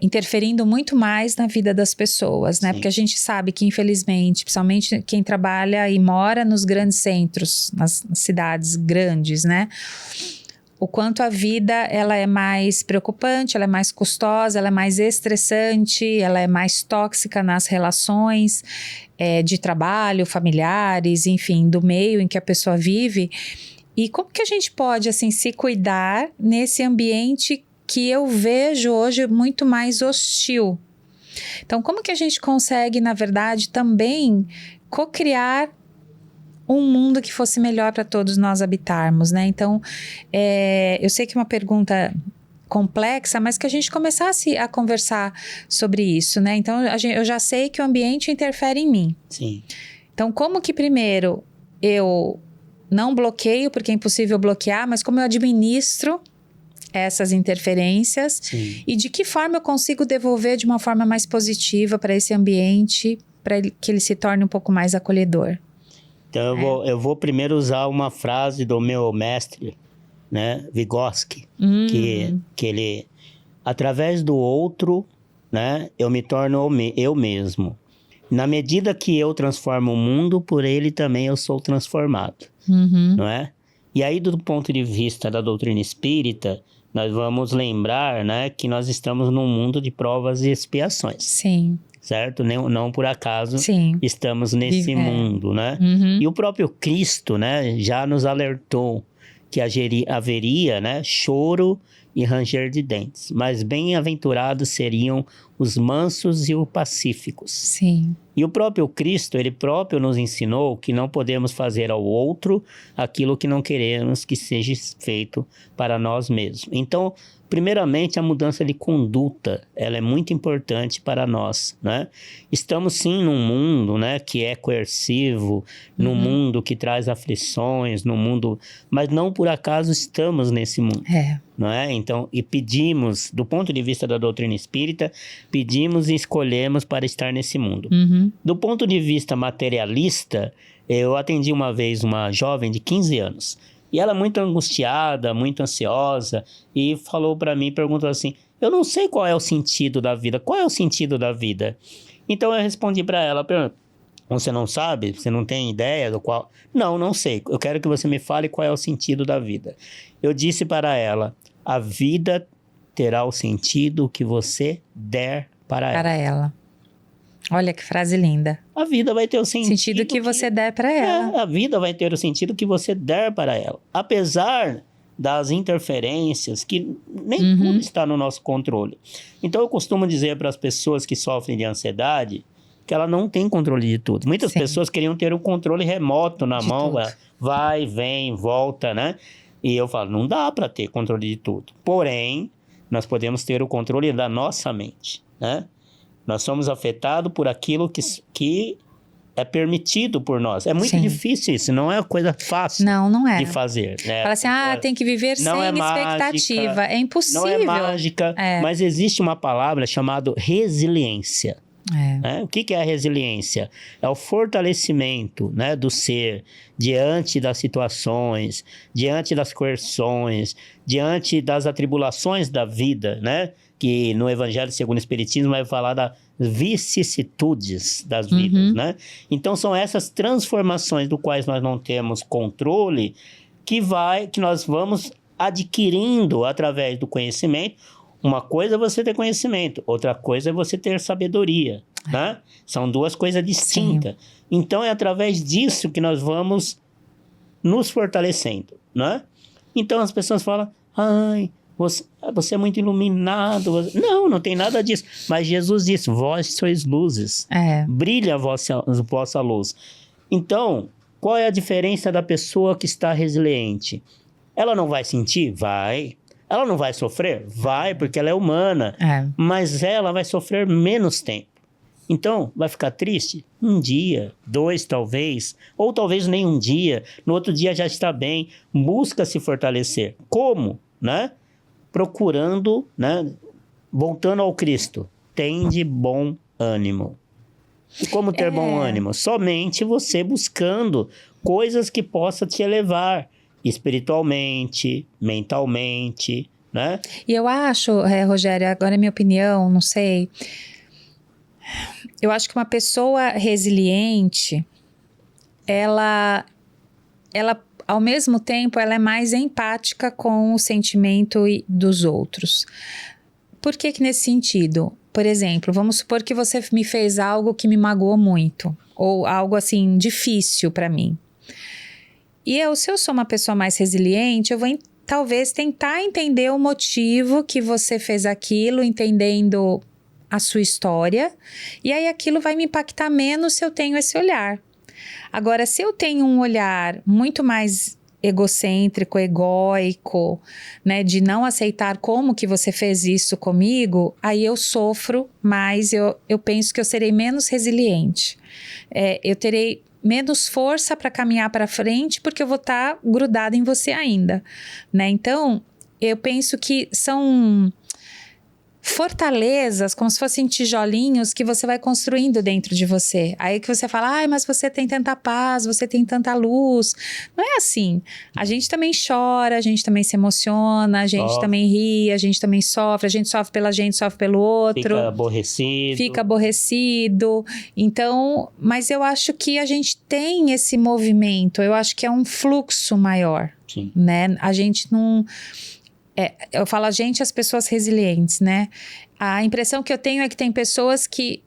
interferindo muito mais na vida das pessoas, né? Porque a gente sabe que, infelizmente, principalmente quem trabalha e mora nos grandes centros, nas cidades grandes, né? O quanto a vida, ela é mais preocupante, ela é mais custosa, ela é mais estressante, ela é mais tóxica nas relações de trabalho, familiares, enfim, do meio em que a pessoa vive. E como que a gente pode, assim, se cuidar nesse ambiente que eu vejo hoje muito mais hostil? Então, como que a gente consegue, na verdade, também cocriar um mundo que fosse melhor para todos nós habitarmos, né? Então, eu sei que é uma pergunta complexa, mas que a gente começasse a conversar sobre isso, né? Então, eu já sei que o ambiente interfere em mim. Sim. Então, como que primeiro eu não bloqueio, porque é impossível bloquear, mas como eu administro essas interferências e de que forma eu consigo devolver de uma forma mais positiva para esse ambiente, para que ele se torne um pouco mais acolhedor? Então, eu vou primeiro usar uma frase do meu mestre, né, Vygotsky, que ele, através do outro, né, eu me torno eu mesmo. Na medida que eu transformo o mundo, por ele também eu sou transformado, não é? E aí, do ponto de vista da doutrina espírita, nós vamos lembrar, né, que nós estamos num mundo de provas e expiações. Sim. Certo? Não por acaso estamos nesse mundo, né? E o próprio Cristo, né, já nos alertou que haveria, né, choro e ranger de dentes, mas bem-aventurados seriam os mansos e os pacíficos. Sim. E o próprio Cristo, ele próprio nos ensinou que não podemos fazer ao outro aquilo que não queremos que seja feito para nós mesmos. Então, primeiramente, a mudança de conduta, ela é muito importante para nós, né? Estamos sim num mundo, né, que é coercivo, num mundo que traz aflições, num mundo... Mas não por acaso estamos nesse mundo. Não é? Então, e pedimos, do ponto de vista da doutrina espírita, pedimos e escolhemos para estar nesse mundo. Do ponto de vista materialista, eu atendi uma vez uma jovem de 15 anos, e ela muito angustiada, muito ansiosa, e falou para mim, perguntou assim, eu não sei qual é o sentido da vida, qual é o sentido da vida? Então eu respondi para ela, você não sabe? Você não tem ideia do qual... Não sei, eu quero que você me fale qual é o sentido da vida. Eu disse para ela, a vida terá o sentido que você der para ela. Olha que frase linda. A vida vai ter o sentido que você der para ela. A vida vai ter o sentido que você der para ela. Apesar das interferências, que nem tudo está no nosso controle. Então eu costumo dizer para as pessoas que sofrem de ansiedade que ela não tem controle de tudo. Muitas pessoas queriam ter um controle remoto na mão, vai, vem, volta, né? E eu falo, não dá para ter controle de tudo. Porém, nós podemos ter o controle da nossa mente, né? Nós somos afetados por aquilo que é permitido por nós. É muito difícil isso, não é uma coisa fácil de fazer. Né? Fala assim, tem que viver sem expectativa. Mágica, é impossível. Não é mágica, mas existe uma palavra chamada resiliência. Né? O que é a resiliência? É o fortalecimento, né, do ser diante das situações, diante das coerções, diante das atribulações da vida, né? Que no Evangelho segundo o Espiritismo vai falar das vicissitudes das vidas, né? Então são essas transformações do quais nós não temos controle que nós vamos adquirindo através do conhecimento. Uma coisa é você ter conhecimento, outra coisa é você ter sabedoria, né? São duas coisas distintas. Então é através disso que nós vamos nos fortalecendo, né? Então as pessoas falam, você é muito iluminado. Não tem nada disso. Mas Jesus disse, vós sois luzes. Brilha a vossa luz. Então, qual é a diferença da pessoa que está resiliente? Ela não vai sentir? Vai. Ela não vai sofrer? Vai, porque ela é humana. Mas ela vai sofrer menos tempo. Então, vai ficar triste? Um dia, 2 talvez, ou talvez nem um dia. No outro dia já está bem. Busca se fortalecer. Como? Né? Procurando, né? Voltando ao Cristo. Tende bom ânimo. E como ter bom ânimo? Somente você buscando coisas que possam te elevar. Espiritualmente, mentalmente, né? E eu acho, Rogério, agora é minha opinião, não sei. Eu acho que uma pessoa resiliente, ela ao mesmo tempo, ela é mais empática com o sentimento dos outros. Por que nesse sentido? Por exemplo, vamos supor que você me fez algo que me magoou muito, ou algo assim difícil para mim. E se eu sou uma pessoa mais resiliente, eu vou talvez tentar entender o motivo que você fez aquilo, entendendo a sua história, e aí aquilo vai me impactar menos se eu tenho esse olhar. Agora, se eu tenho um olhar muito mais egocêntrico, egóico, né, de não aceitar como que você fez isso comigo, aí eu sofro mais, eu penso que eu serei menos resiliente. Eu terei menos força para caminhar para frente, porque eu vou estar grudada em você ainda, né? Então, eu penso que são fortalezas, como se fossem tijolinhos que você vai construindo dentro de você. Aí que você fala, mas você tem tanta paz, você tem tanta luz. Não é assim. A gente também chora, a gente também se emociona, a gente também ri, a gente também sofre, a gente sofre pela gente, sofre pelo outro. Fica aborrecido. Então, mas eu acho que a gente tem esse movimento, eu acho que é um fluxo maior. Sim. Né? A gente não... eu falo a gente, as pessoas resilientes, né? A impressão que eu tenho é que tem pessoas que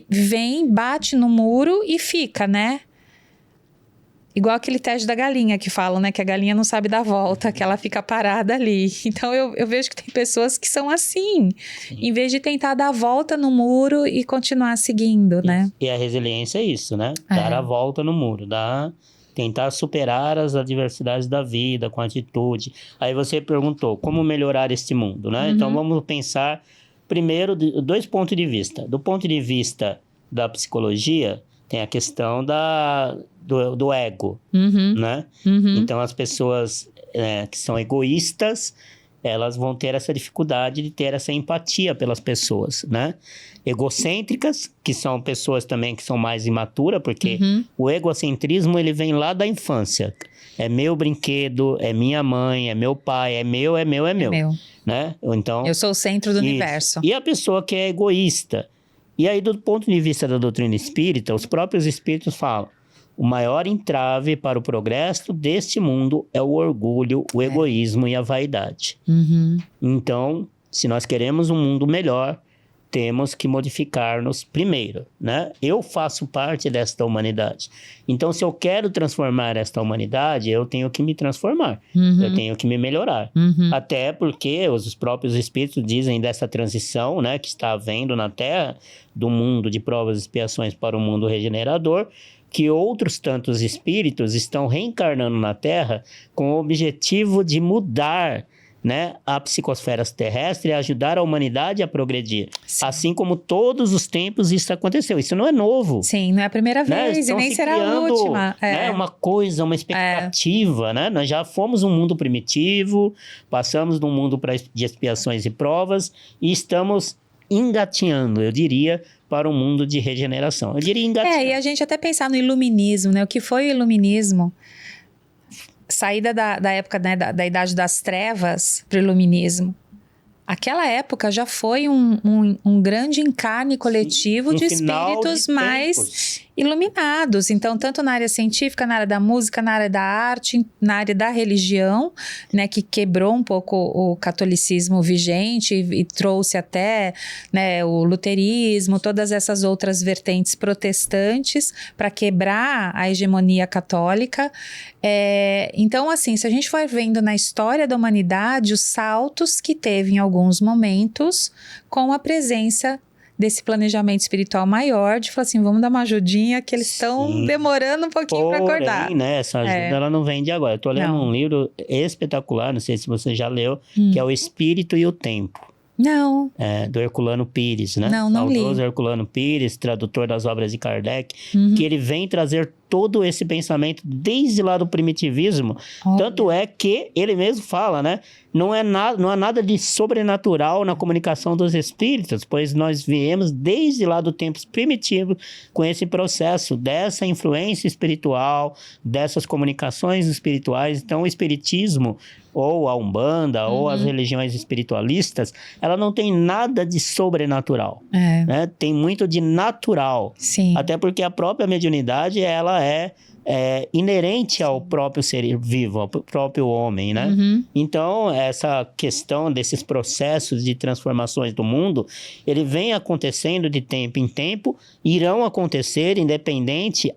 vêm, bate no muro e fica, né? igual aquele teste da galinha que falam, né? Que a galinha não sabe dar volta, que ela fica parada ali. Então, eu vejo que tem pessoas que são assim. Sim. Em vez de tentar dar a volta no muro e continuar seguindo, né? E a resiliência é isso, né? Dar a volta no muro, tentar superar as adversidades da vida com atitude. Aí você perguntou, como melhorar este mundo, né? Então, vamos pensar, primeiro, dois pontos de vista. Do ponto de vista da psicologia, tem a questão do ego, né? Então, as pessoas que são egoístas, elas vão ter essa dificuldade de ter essa empatia pelas pessoas, né? Egocêntricas, que são pessoas também que são mais imaturas, porque o egocentrismo, ele vem lá da infância. É meu brinquedo, é minha mãe, é meu pai, é meu. Né? Então, eu sou o centro do universo. E a pessoa que é egoísta. E aí, do ponto de vista da doutrina espírita, os próprios espíritos falam, o maior entrave para o progresso deste mundo é o orgulho, o egoísmo e a vaidade. Então, se nós queremos um mundo melhor, temos que modificar-nos primeiro, né? Eu faço parte desta humanidade. Então, se eu quero transformar esta humanidade, eu tenho que me transformar. Eu tenho que me melhorar. Até porque os próprios espíritos dizem dessa transição, né, que está havendo na Terra, do mundo de provas e expiações para o mundo regenerador, que outros tantos espíritos estão reencarnando na Terra com o objetivo de mudar, né, a psicosfera terrestre e ajudar a humanidade a progredir. Sim. Assim como todos os tempos isso aconteceu. Isso não é novo. Sim, não é a primeira vez, né? E nem será a última. Né, uma coisa, uma expectativa, né? Nós já fomos um mundo primitivo, passamos de um mundo de expiações e provas e estamos engatinhando, eu diria, para um mundo de regeneração. Eu diria engatinhando. E a gente até pensar no iluminismo, né? O que foi o iluminismo? Saída da época, né, da Idade das Trevas para o Iluminismo. Aquela época já foi um grande encarne coletivo de espíritos mais iluminados. Então, tanto na área científica, na área da música, na área da arte, na área da religião, né, que quebrou um pouco o catolicismo vigente e trouxe até, né, o luterismo, todas essas outras vertentes protestantes para quebrar a hegemonia católica. Então, assim, se a gente for vendo na história da humanidade, os saltos que teve em alguns momentos com a presença desse planejamento espiritual maior, de falar assim, vamos dar uma ajudinha, que eles estão demorando um pouquinho para acordar. Né, essa ajuda ela não vem de agora. Eu tô lendo um livro espetacular, não sei se você já leu, que é O Espírito e o Tempo. Não. Do Herculano Pires, né? Não li. Saudoso Herculano Pires, tradutor das obras de Kardec, que ele vem trazer todo esse pensamento desde lá do primitivismo. Tanto é que ele mesmo fala, né? Não há nada de sobrenatural na comunicação dos espíritos, pois nós viemos desde lá do tempo primitivo com esse processo dessa influência espiritual, dessas comunicações espirituais. Então, o espiritismo, ou a Umbanda, ou as religiões espiritualistas, ela não tem nada de sobrenatural. Né? Tem muito de natural. Sim. Até porque a própria mediunidade, ela é inerente ao próprio ser vivo, ao próprio homem, né? Então, essa questão desses processos de transformações do mundo, ele vem acontecendo de tempo em tempo, irão acontecer independente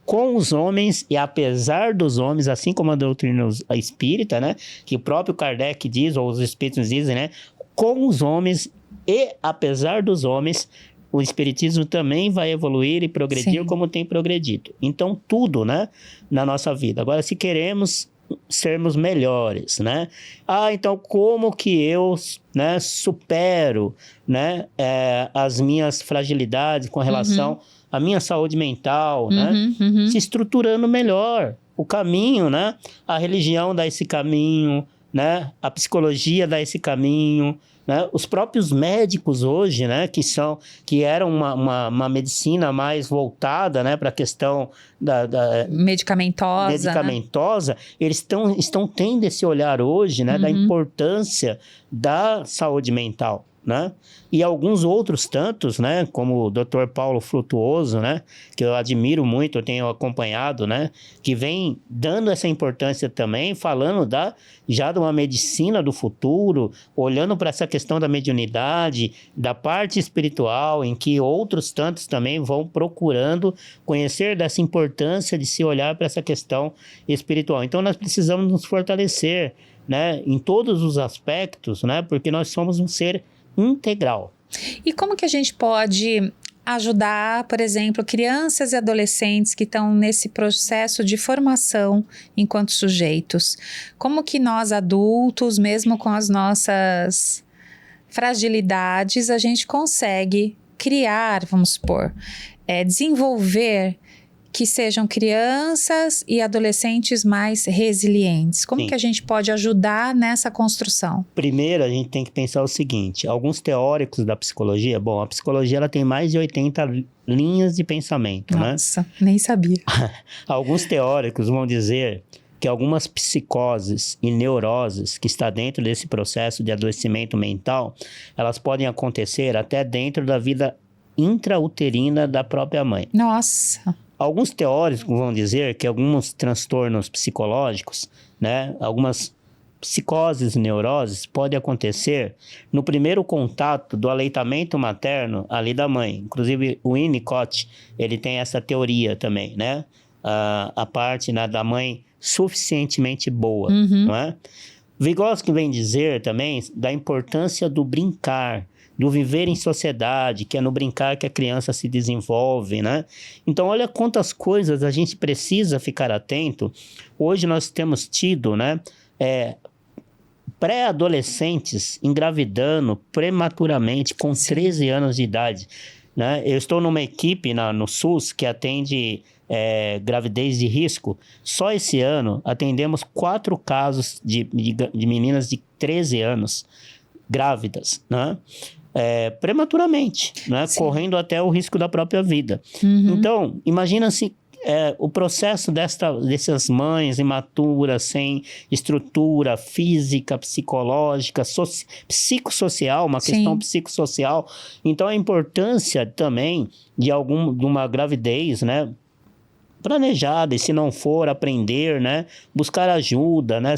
com os homens e apesar dos homens, assim como a doutrina espírita, né? Que o próprio Kardec diz, ou os espíritos dizem, né? Com os homens e apesar dos homens, o espiritismo também vai evoluir e progredir como tem progredido. Então, tudo, né, na nossa vida. Agora, se queremos sermos melhores, né? Então, como que eu, né, supero, né, as minhas fragilidades com relação à minha saúde mental, né? Se estruturando melhor. O caminho, né? A religião dá esse caminho, né? A psicologia dá esse caminho, né? Os próprios médicos hoje, né, que eram uma medicina mais voltada, né, para a questão da medicamentosa, eles estão tendo esse olhar hoje, né, da importância da saúde mental. né? E alguns outros tantos, né? Como o Dr. Paulo Frutuoso, né? Que eu admiro muito, eu tenho acompanhado, né? Que vem dando essa importância também, falando já de uma medicina do futuro, olhando para essa questão da mediunidade, da parte espiritual, em que outros tantos também vão procurando conhecer dessa importância de se olhar para essa questão espiritual. Então, nós precisamos nos fortalecer, né? Em todos os aspectos, né? Porque nós somos um ser integral. E como que a gente pode ajudar, por exemplo, crianças e adolescentes que estão nesse processo de formação enquanto sujeitos? Como que nós adultos, mesmo com as nossas fragilidades, a gente consegue criar, vamos supor, desenvolver que sejam crianças e adolescentes mais resilientes? Como Sim. que a gente pode ajudar nessa construção? Primeiro, a gente tem que pensar o seguinte, alguns teóricos da psicologia, a psicologia ela tem mais de 80 linhas de pensamento, né? Nossa, nem sabia. Alguns teóricos vão dizer que algumas psicoses e neuroses que está dentro desse processo de adoecimento mental, elas podem acontecer até dentro da vida intrauterina da própria mãe. Nossa. Alguns teóricos vão dizer que alguns transtornos psicológicos, né, algumas psicoses e neuroses podem acontecer no primeiro contato do aleitamento materno ali da mãe. Inclusive, o Winnicott, ele tem essa teoria também, né? A parte, né, da mãe suficientemente boa, não é? Vygotsky vem dizer também da importância do brincar, do viver em sociedade, que é no brincar que a criança se desenvolve, né? Então, olha quantas coisas a gente precisa ficar atento. Hoje nós temos tido, né, pré-adolescentes engravidando prematuramente com 13 anos de idade, né? Eu estou numa equipe no SUS que atende gravidez de risco. Só esse ano atendemos 4 casos de meninas de 13 anos grávidas, né? Prematuramente, né? Correndo até o risco da própria vida. Então, imagina-se o processo dessas mães imaturas, sem estrutura física, psicológica, psicossocial, uma questão psicossocial. Então, a importância também de uma gravidez, né, planejada, e se não for, aprender, né, buscar ajuda, né,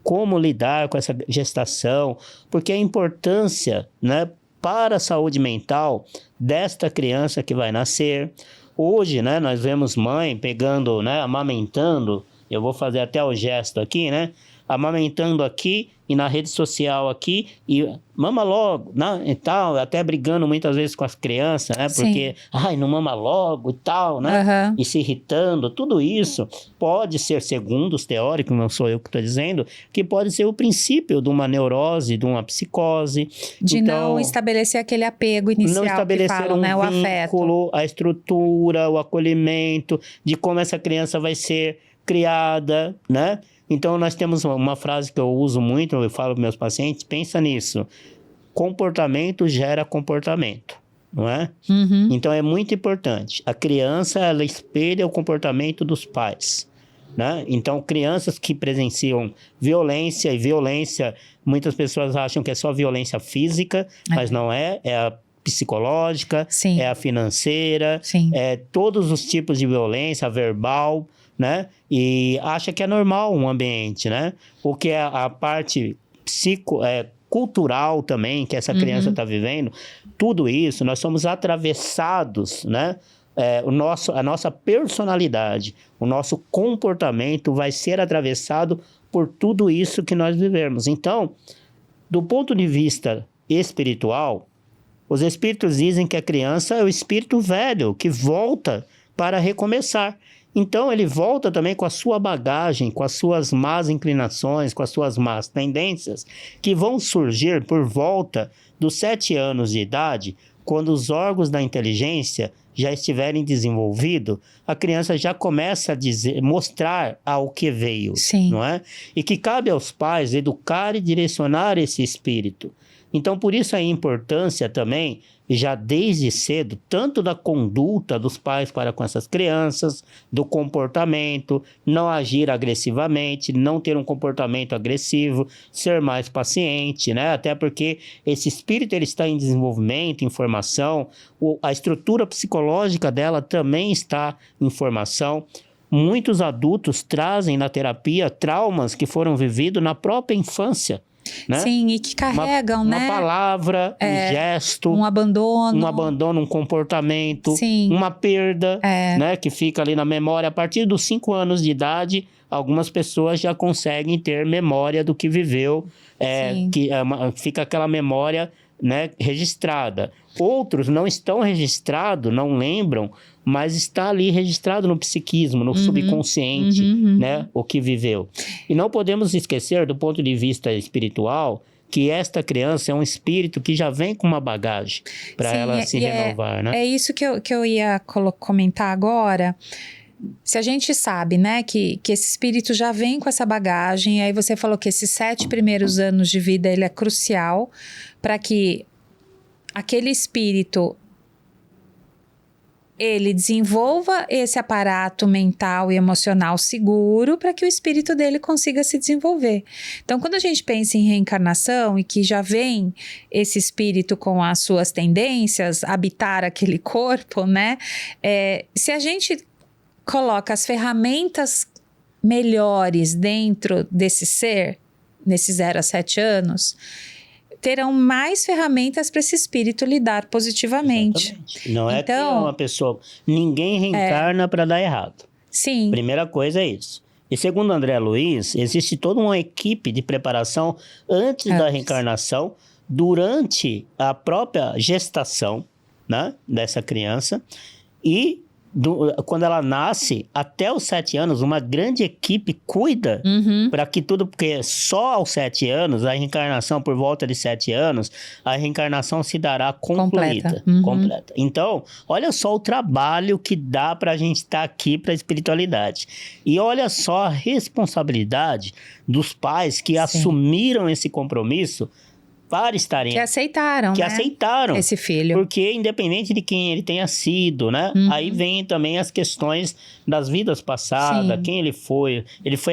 como lidar com essa gestação, porque a importância, né, para a saúde mental desta criança que vai nascer. Hoje, né, nós vemos mãe pegando, né, amamentando, eu vou fazer até o gesto aqui, né, amamentando aqui e na rede social aqui, e mama logo, né, e tal, até brigando muitas vezes com as crianças, né, porque, não mama logo e tal, né, e se irritando. Tudo isso pode ser, segundo os teóricos, não sou eu que estou dizendo, que pode ser o princípio de uma neurose, de uma psicose. De então, não estabelecer aquele apego inicial, não estabelecer que falam, né, o vínculo, afeto. A estrutura, o acolhimento, de como essa criança vai ser criada, né? Então, nós temos uma frase que eu uso muito, eu falo para meus pacientes, pensa nisso, comportamento gera comportamento, não é? Então, é muito importante. A criança, ela espelha o comportamento dos pais, né? Então, crianças que presenciam violência, e violência, muitas pessoas acham que é só violência física, mas não é a psicológica, é a financeira, é todos os tipos de violência, a verbal, né? E acha que é normal um ambiente, né? O que é a parte cultural também, que essa criança está vivendo, tudo isso, nós somos atravessados, né? A nossa personalidade, o nosso comportamento vai ser atravessado por tudo isso que nós vivemos. Então, do ponto de vista espiritual, os espíritos dizem que a criança é o espírito velho, que volta para recomeçar. Então, ele volta também com a sua bagagem, com as suas más inclinações, com as suas más tendências, que vão surgir por volta dos 7 anos de idade, quando os órgãos da inteligência já estiverem desenvolvidos, a criança já começa a mostrar ao que veio, não é? E que cabe aos pais educar e direcionar esse espírito. Então, por isso a importância também, já desde cedo, tanto da conduta dos pais para com essas crianças, do comportamento, não agir agressivamente, não ter um comportamento agressivo, ser mais paciente, né? Até porque esse espírito ele está em desenvolvimento, em formação, a estrutura psicológica dela também está em formação. Muitos adultos trazem na terapia traumas que foram vividos na própria infância, né? Sim, e que carregam, uma né? palavra, um gesto, um abandono, um comportamento, Sim. uma perda, né? Que fica ali na memória. A partir dos 5 anos de idade, algumas pessoas já conseguem ter memória do que viveu, fica aquela memória, né, registrada. Outros não estão registrados, não lembram, mas está ali registrado no psiquismo, no subconsciente, né, o que viveu. E não podemos esquecer, do ponto de vista espiritual, que esta criança é um espírito que já vem com uma bagagem para ela se renovar, né? É isso que eu ia comentar agora. Se a gente sabe, né, que esse espírito já vem com essa bagagem, aí você falou que esses 7 primeiros anos de vida, ele é crucial para que aquele espírito, ele desenvolva esse aparato mental e emocional seguro para que o espírito dele consiga se desenvolver. Então, quando a gente pensa em reencarnação e que já vem esse espírito com as suas tendências, habitar aquele corpo, né? Se a gente coloca as ferramentas melhores dentro desse ser, nesses 0 a 7 anos, terão mais ferramentas para esse espírito lidar positivamente. Exatamente. Não é que uma pessoa... Ninguém reencarna para dar errado. Sim. Primeira coisa é isso. E segundo André Luiz, existe toda uma equipe de preparação antes da reencarnação, durante a própria gestação, né, dessa criança, e quando ela nasce, até os 7 anos, uma grande equipe cuida para que tudo... Porque só aos 7 anos, a reencarnação, por volta de 7 anos, a reencarnação se dará concluída. Completa. Então, olha só o trabalho que dá para a gente estar aqui para a espiritualidade. E olha só a responsabilidade dos pais que assumiram esse compromisso para estarem... Que aceitaram, que né? aceitaram esse filho. Porque independente de quem ele tenha sido, né? Aí vem também as questões das vidas passadas, quem ele foi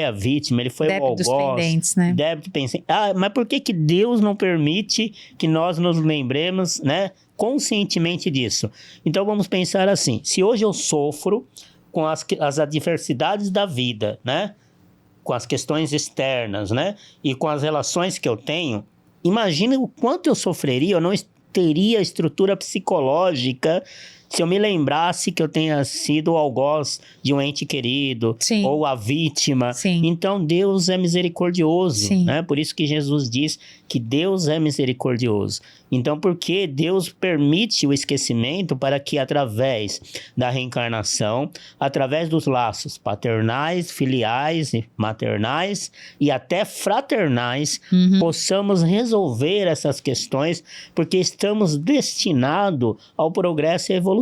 a vítima, ele foi o algoz. Débitos pendentes, né? Débito pendente. Mas por que Deus não permite que nós nos lembremos, né, conscientemente disso? Então vamos pensar assim, se hoje eu sofro com as adversidades da vida, né? Com as questões externas, né? E com as relações que eu tenho, imagina o quanto eu sofreria, eu não teria estrutura psicológica se eu me lembrasse que eu tenha sido o algoz de um ente querido, ou a vítima. Então, Deus é misericordioso, né? Por isso que Jesus diz que Deus é misericordioso. Então, porque Deus permite o esquecimento para que, através da reencarnação, através dos laços paternais, filiais, maternais e até fraternais, possamos resolver essas questões, porque estamos destinados ao progresso e à evolução.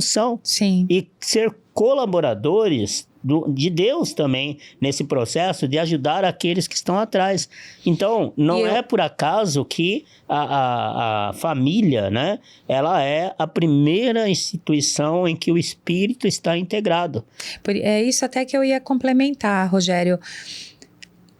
E ser colaboradores de Deus também nesse processo de ajudar aqueles que estão atrás. Então, não é por acaso que a família, né, ela é a primeira instituição em que o espírito está integrado. É isso até que eu ia complementar, Rogério.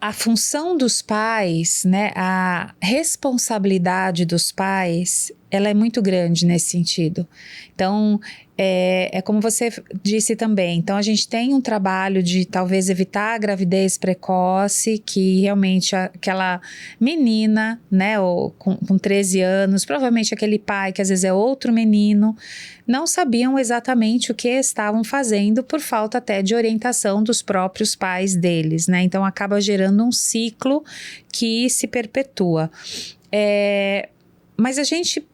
A função dos pais, né, a responsabilidade dos pais, ela é muito grande nesse sentido. Então, é como você disse também. Então, a gente tem um trabalho de talvez evitar a gravidez precoce, que realmente aquela menina, né, ou com 13 anos, provavelmente aquele pai, que às vezes é outro menino, não sabiam exatamente o que estavam fazendo por falta até de orientação dos próprios pais deles, né? Então, acaba gerando um ciclo que se perpetua. Mas a gente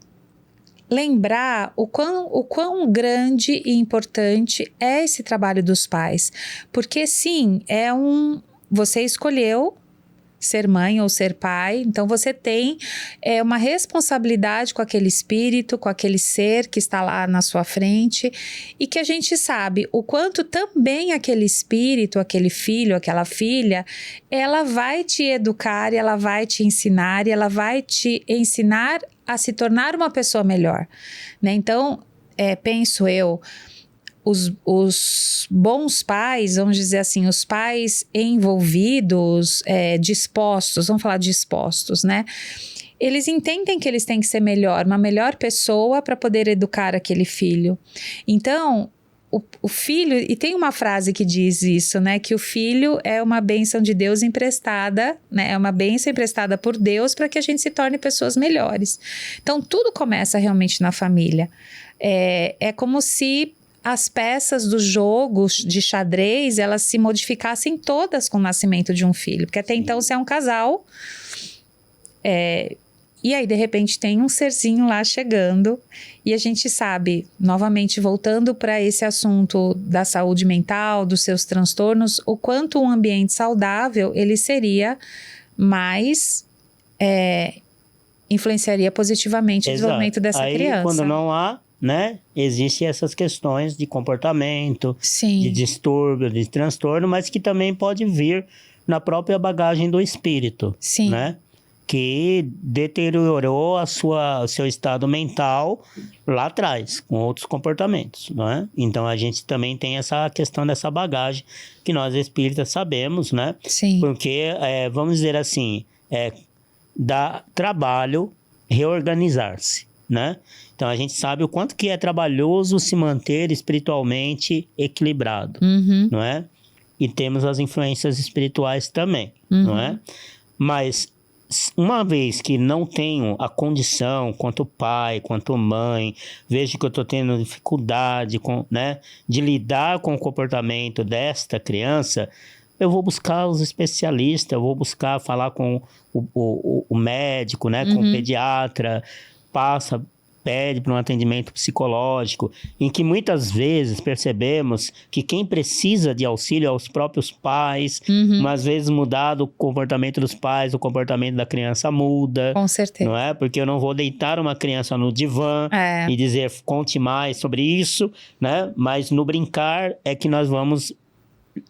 lembrar o quão grande e importante é esse trabalho dos pais. Porque sim, você escolheu ser mãe ou ser pai, então você tem uma responsabilidade com aquele espírito, com aquele ser que está lá na sua frente, e que a gente sabe o quanto também aquele espírito, aquele filho, aquela filha, ela vai te educar, ela vai te ensinar, e ela vai te ensinar a se tornar uma pessoa melhor, né? Então, penso eu, os bons pais, vamos dizer assim, os pais envolvidos, dispostos, vamos falar dispostos, né? Eles entendem que eles têm que ser uma melhor pessoa para poder educar aquele filho. Então, o filho, e tem uma frase que diz isso, né? Que o filho é uma bênção de Deus emprestada, né? É uma bênção emprestada por Deus para que a gente se torne pessoas melhores. Então, tudo começa realmente na família. É como se as peças do jogo de xadrez, elas se modificassem todas com o nascimento de um filho. Porque até então, você é um casal... E aí, de repente, tem um serzinho lá chegando e a gente sabe, novamente, voltando para esse assunto da saúde mental, dos seus transtornos, o quanto um ambiente saudável, ele seria mais... influenciaria positivamente o desenvolvimento dessa aí, criança. Quando não há, né, existem essas questões de comportamento, Sim. de distúrbio, de transtorno, mas que também pode vir na própria bagagem do espírito, Sim. né? Que deteriorou o seu estado mental lá atrás, com outros comportamentos, não é? Então, a gente também tem essa questão dessa bagagem que nós espíritas sabemos, né? Sim. Porque, vamos dizer assim, dá trabalho reorganizar-se, né? Então, a gente sabe o quanto que é trabalhoso se manter espiritualmente equilibrado, não é? E temos as influências espirituais também, não é? Mas... uma vez que não tenho a condição, quanto pai, quanto mãe, vejo que eu estou tendo dificuldade de lidar com o comportamento desta criança, eu vou buscar os especialistas, eu vou buscar falar com o médico, né, com o pediatra, pede para um atendimento psicológico, em que muitas vezes percebemos que quem precisa de auxílio é os próprios pais, umas vezes mudado o comportamento dos pais, o comportamento da criança muda. Com certeza. Não é? Porque eu não vou deitar uma criança no divã e dizer, conte mais sobre isso, né? Mas no brincar é que nós vamos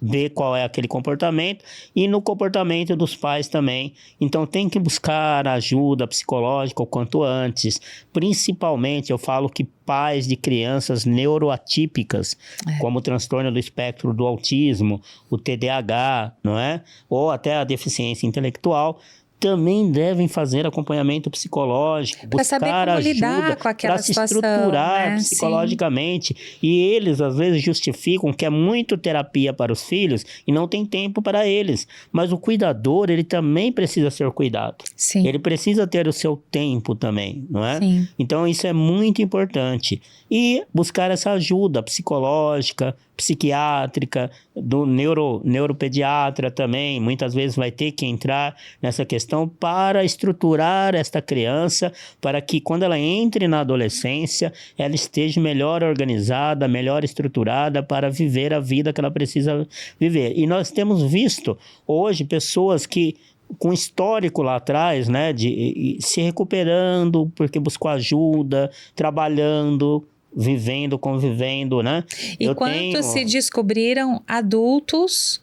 ver qual é aquele comportamento e no comportamento dos pais também. Então tem que buscar ajuda psicológica o quanto antes. Principalmente eu falo que pais de crianças neuroatípicas, como o transtorno do espectro do autismo, o TDAH, não é? Ou até a deficiência intelectual, também devem fazer acompanhamento psicológico, buscar ajuda para se estruturar, né, psicologicamente. Sim. E eles, às vezes, justificam que é muito terapia para os filhos e não tem tempo para eles. Mas o cuidador, ele também precisa ser cuidado. Sim. Ele precisa ter o seu tempo também, não é? Sim. Então, isso é muito importante. E buscar essa ajuda psicológica, psiquiátrica, do neuropediatra também, muitas vezes vai ter que entrar nessa questão para estruturar esta criança, para que quando ela entre na adolescência, ela esteja melhor organizada, melhor estruturada para viver a vida que ela precisa viver. E nós temos visto hoje pessoas que com histórico lá atrás, né, de se recuperando porque buscou ajuda, trabalhando, vivendo, convivendo, né? E se descobriram adultos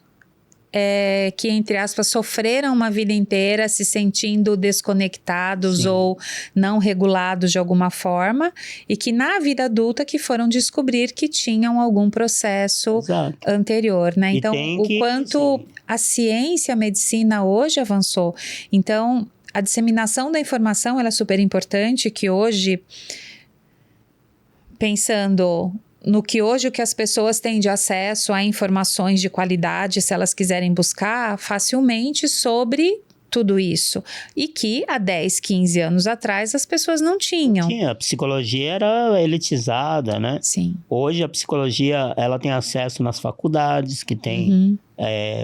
que, entre aspas, sofreram uma vida inteira se sentindo desconectados ou não regulados de alguma forma e que na vida adulta que foram descobrir que tinham algum processo anterior, né? Então, o quanto a ciência, a medicina hoje avançou. Então, a disseminação da informação ela é super importante, que hoje... pensando no que hoje o que as pessoas têm de acesso a informações de qualidade, se elas quiserem buscar facilmente sobre tudo isso. E que há 10, 15 anos atrás as pessoas não tinham. Sim, a psicologia era elitizada, né? Sim. Hoje a psicologia ela tem acesso nas faculdades, que tem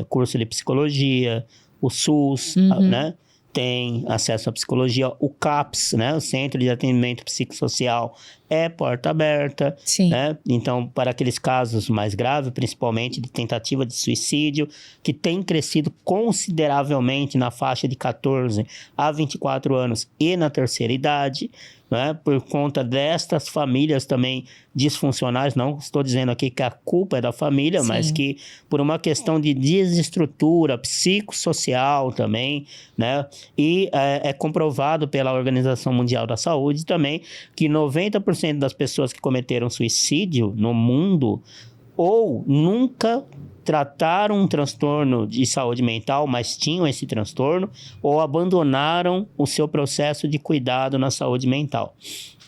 curso de psicologia, o SUS, né? Tem acesso à psicologia, o CAPS, né? O Centro de Atendimento Psicossocial, é porta aberta, Sim. né? Então, para aqueles casos mais graves, principalmente de tentativa de suicídio, que tem crescido consideravelmente na faixa de 14 a 24 anos e na terceira idade, né? Por conta destas famílias também disfuncionais, não estou dizendo aqui que a culpa é da família, Sim. mas que por uma questão de desestrutura psicossocial também, né? E é comprovado pela Organização Mundial da Saúde também que 90% das pessoas que cometeram suicídio no mundo ou nunca trataram um transtorno de saúde mental, mas tinham esse transtorno, ou abandonaram o seu processo de cuidado na saúde mental.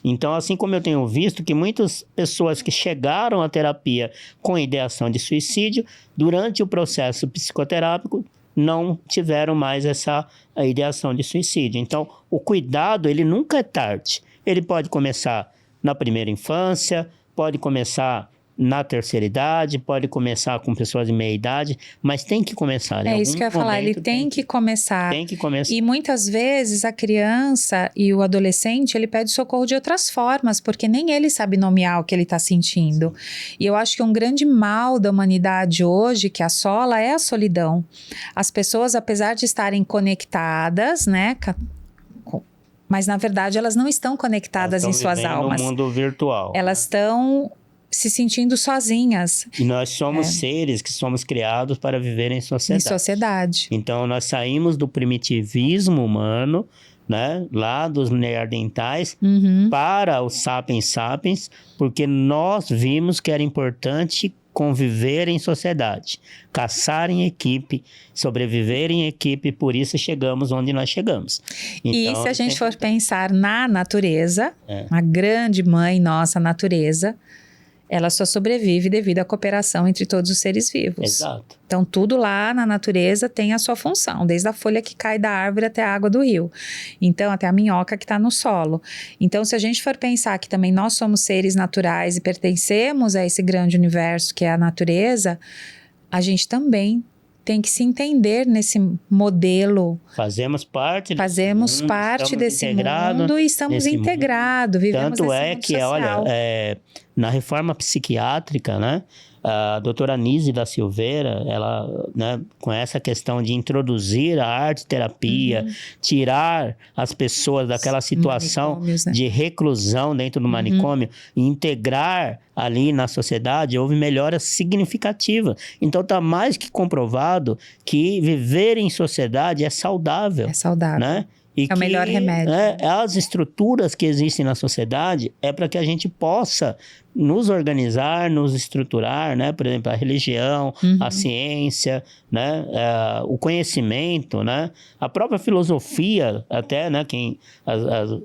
Então, assim como eu tenho visto que muitas pessoas que chegaram à terapia com ideação de suicídio, durante o processo psicoterápico, não tiveram mais essa ideação de suicídio. Então, o cuidado, ele nunca é tarde. Ele pode começar na primeira infância, pode começar na terceira idade, pode começar com pessoas de meia idade, mas tem que começar. É isso que eu ia falar, ele tem que começar. Tem que começar. E muitas vezes a criança e o adolescente, ele pede socorro de outras formas, porque nem ele sabe nomear o que ele está sentindo. E eu acho que um grande mal da humanidade hoje, que assola, é a solidão. As pessoas, apesar de estarem conectadas, né, mas na verdade elas não estão conectadas em suas almas. No mundo virtual. Elas estão se sentindo sozinhas. E nós somos seres que somos criados para viver em sociedade. Em sociedade. Então, nós saímos do primitivismo humano, né, lá dos neandertais, para os sapiens sapiens, porque nós vimos que era importante conviver em sociedade, caçar em equipe, sobreviver em equipe, por isso chegamos onde nós chegamos. Então, e se a gente for pensar na natureza, a grande mãe nossa, natureza, ela só sobrevive devido à cooperação entre todos os seres vivos. Exato. Então, tudo lá na natureza tem a sua função, desde a folha que cai da árvore até a água do rio. Então, até a minhoca que está no solo. Então, se a gente for pensar que também nós somos seres naturais e pertencemos a esse grande universo que é a natureza, a gente também tem que se entender nesse modelo. Fazemos parte desse mundo e estamos integrados, vivemos Tanto nesse é mundo que, social. olha, na reforma psiquiátrica, né, a doutora Nise da Silveira, ela, né, com essa questão de introduzir a arte-terapia, tirar as pessoas daquela situação de reclusão dentro do manicômio e integrar ali na sociedade, houve melhora significativa. Então, está mais que comprovado que viver em sociedade é saudável. É saudável. Né? E é o melhor remédio. As estruturas que existem na sociedade é para que a gente possa nos organizar, nos estruturar, né? Por exemplo, a religião, a ciência, né? O conhecimento, né? A própria filosofia, até, né? Quem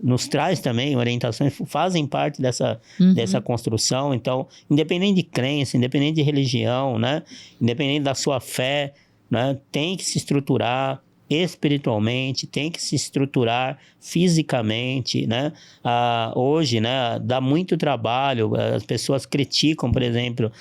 nos traz também orientações, fazem parte dessa construção. Então, independente de crença, independente de religião, né? Independente da sua fé, né? Tem que se estruturar espiritualmente, tem que se estruturar fisicamente, né? Hoje, né, dá muito trabalho, as pessoas criticam, por exemplo,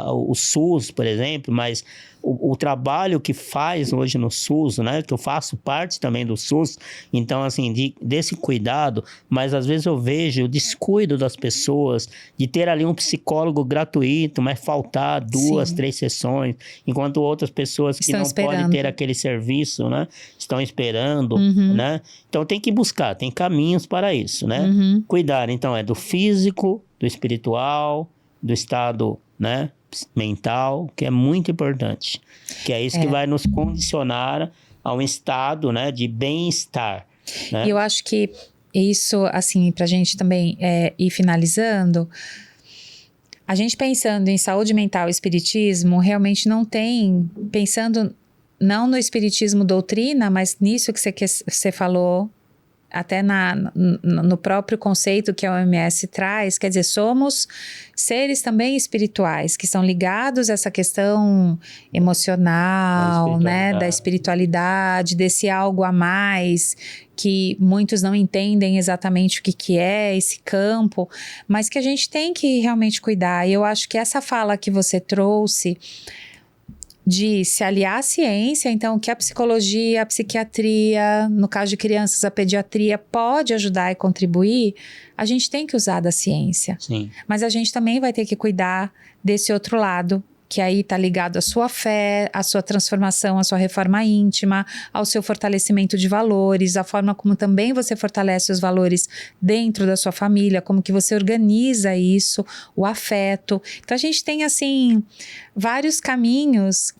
o SUS, por exemplo, mas o trabalho que faz hoje no SUS, né, que eu faço parte também do SUS, então, assim, desse cuidado, mas às vezes eu vejo o descuido das pessoas de ter ali um psicólogo gratuito, mas faltar 2, 3 sessões, enquanto outras pessoas que não podem ter aquele serviço, né, estão esperando, né? Então, tem que buscar, tem caminhos para isso, né? Cuidar, então, é do físico, do espiritual, do estado, né, mental, que é muito importante, que é isso que vai nos condicionar a um estado, né, de bem-estar, né? E eu acho que isso, assim, pra gente também ir finalizando, a gente pensando em saúde mental e espiritismo, realmente não tem, pensando não no espiritismo doutrina, mas nisso que você falou, até no próprio conceito que a OMS traz, quer dizer, somos seres também espirituais, que são ligados a essa questão emocional, né, da espiritualidade, desse algo a mais, que muitos não entendem exatamente o que é esse campo, mas que a gente tem que realmente cuidar. E eu acho que essa fala que você trouxe de se aliar à ciência, então que a psicologia, a psiquiatria, no caso de crianças, a pediatria pode ajudar e contribuir, a gente tem que usar da ciência. Sim. Mas a gente também vai ter que cuidar desse outro lado, que aí está ligado à sua fé, à sua transformação, à sua reforma íntima, ao seu fortalecimento de valores, a forma como também você fortalece os valores dentro da sua família, como que você organiza isso, o afeto. Então a gente tem assim vários caminhos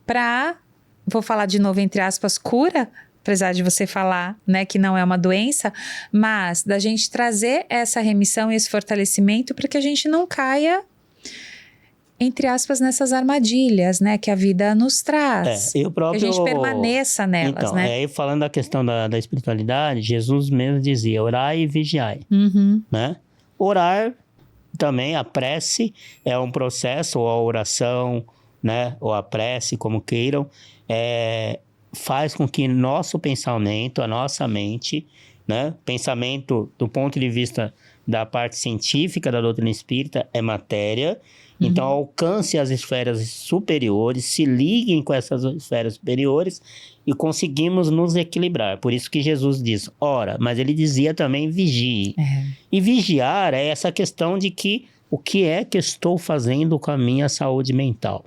para, vou falar de novo entre aspas, cura, apesar de você falar, né, que não é uma doença, mas da gente trazer essa remissão e esse fortalecimento para que a gente não caia, entre aspas, nessas armadilhas, né, que a vida nos traz. E o próprio... Que a gente permaneça nelas, então, né? Aí falando da questão da espiritualidade, Jesus mesmo dizia, orai e vigiai, né? Orar também, a prece é um processo, ou a oração, né, ou a prece, como queiram, faz com que nosso pensamento, a nossa mente, né, pensamento do ponto de vista da parte científica da doutrina espírita é matéria. Então, alcance as esferas superiores, se liguem com essas esferas superiores e conseguimos nos equilibrar. Por isso que Jesus diz, ora, mas ele dizia também vigie. E vigiar é essa questão de que o que é que eu estou fazendo com a minha saúde mental?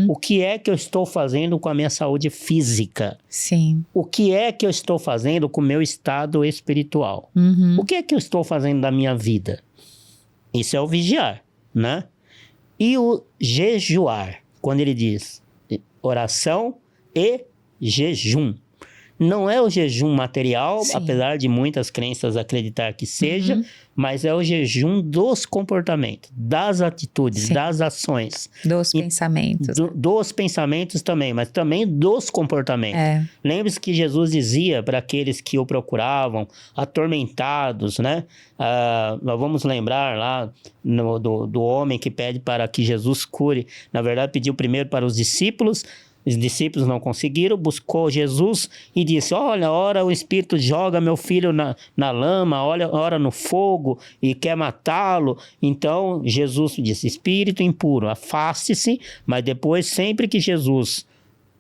O que é que eu estou fazendo com a minha saúde física? Sim. O que é que eu estou fazendo com o meu estado espiritual? O que é que eu estou fazendo da minha vida? Isso é o vigiar, né? E o jejuar, quando ele diz oração e jejum. Não é o jejum material, Sim. apesar de muitas crenças acreditar que seja, mas é o jejum dos comportamentos, das atitudes, Sim. das ações. Dos pensamentos. Dos pensamentos também, mas também dos comportamentos. Lembre-se que Jesus dizia para aqueles que o procuravam, atormentados, né? Nós vamos lembrar lá do homem que pede para que Jesus cure. Na verdade, pediu primeiro para os discípulos. Os discípulos não conseguiram, buscou Jesus e disse, olha, ora o Espírito joga meu filho na lama, ora no fogo e quer matá-lo. Então, Jesus disse, Espírito impuro, afaste-se, mas depois, sempre que Jesus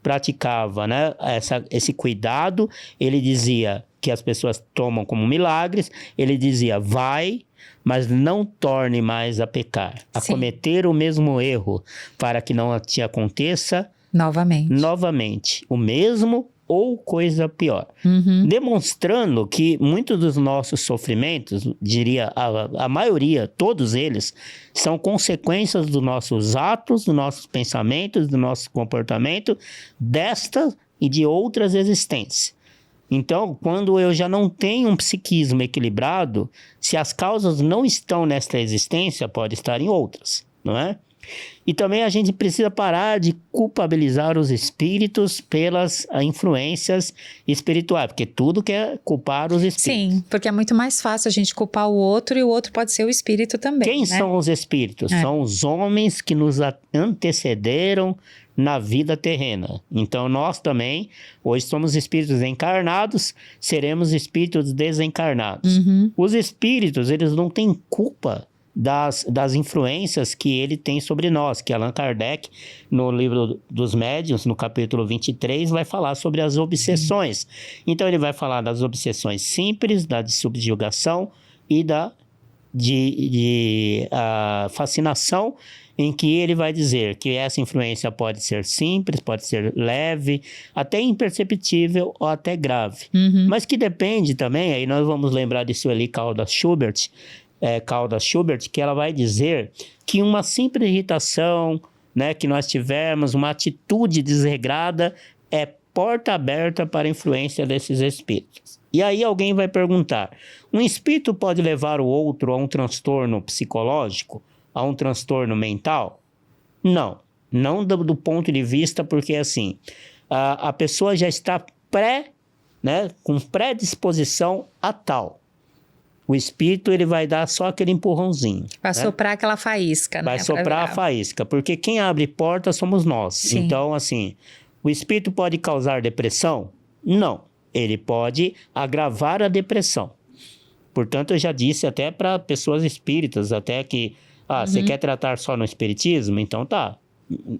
praticava, né, esse cuidado, ele dizia que as pessoas tomam como milagres, ele dizia, vai, mas não torne mais a pecar, a cometer o mesmo erro, para que não te aconteça novamente, o mesmo ou coisa pior. Demonstrando que muitos dos nossos sofrimentos, diria a maioria, todos eles, são consequências dos nossos atos, dos nossos pensamentos, do nosso comportamento, desta e de outras existências. Então, quando eu já não tenho um psiquismo equilibrado, se as causas não estão nesta existência, pode estar em outras, não é? E também a gente precisa parar de culpabilizar os espíritos pelas influências espirituais, porque tudo quer culpar os espíritos. Sim, porque é muito mais fácil a gente culpar o outro e o outro pode ser o espírito também. Quem são os espíritos? São os homens que nos antecederam na vida terrena. Então nós também, hoje somos espíritos encarnados, seremos espíritos desencarnados. Os espíritos, eles não têm culpa das influências que ele tem sobre nós, que Allan Kardec, no livro dos médiuns, no capítulo 23, vai falar sobre as obsessões. Então ele vai falar das obsessões simples, da de subjugação e da fascinação, em que ele vai dizer que essa influência pode ser simples, pode ser leve, até imperceptível ou até grave. Mas que depende também, aí nós vamos lembrar de Sueli Caldas Schubert, que ela vai dizer que uma simples irritação, né, que nós tivermos, uma atitude desregrada, é porta aberta para a influência desses espíritos. E aí alguém vai perguntar, um espírito pode levar o outro a um transtorno psicológico, a um transtorno mental? Não do ponto de vista, porque assim, a pessoa já está com predisposição a tal. O espírito, ele vai dar só aquele empurrãozinho. Vai soprar aquela faísca, né? Vai soprar a faísca, porque quem abre porta somos nós. Sim. Então, assim, o espírito pode causar depressão? Não. Ele pode agravar a depressão. Portanto, eu já disse até para pessoas espíritas, até que, você quer tratar só no espiritismo? Então tá.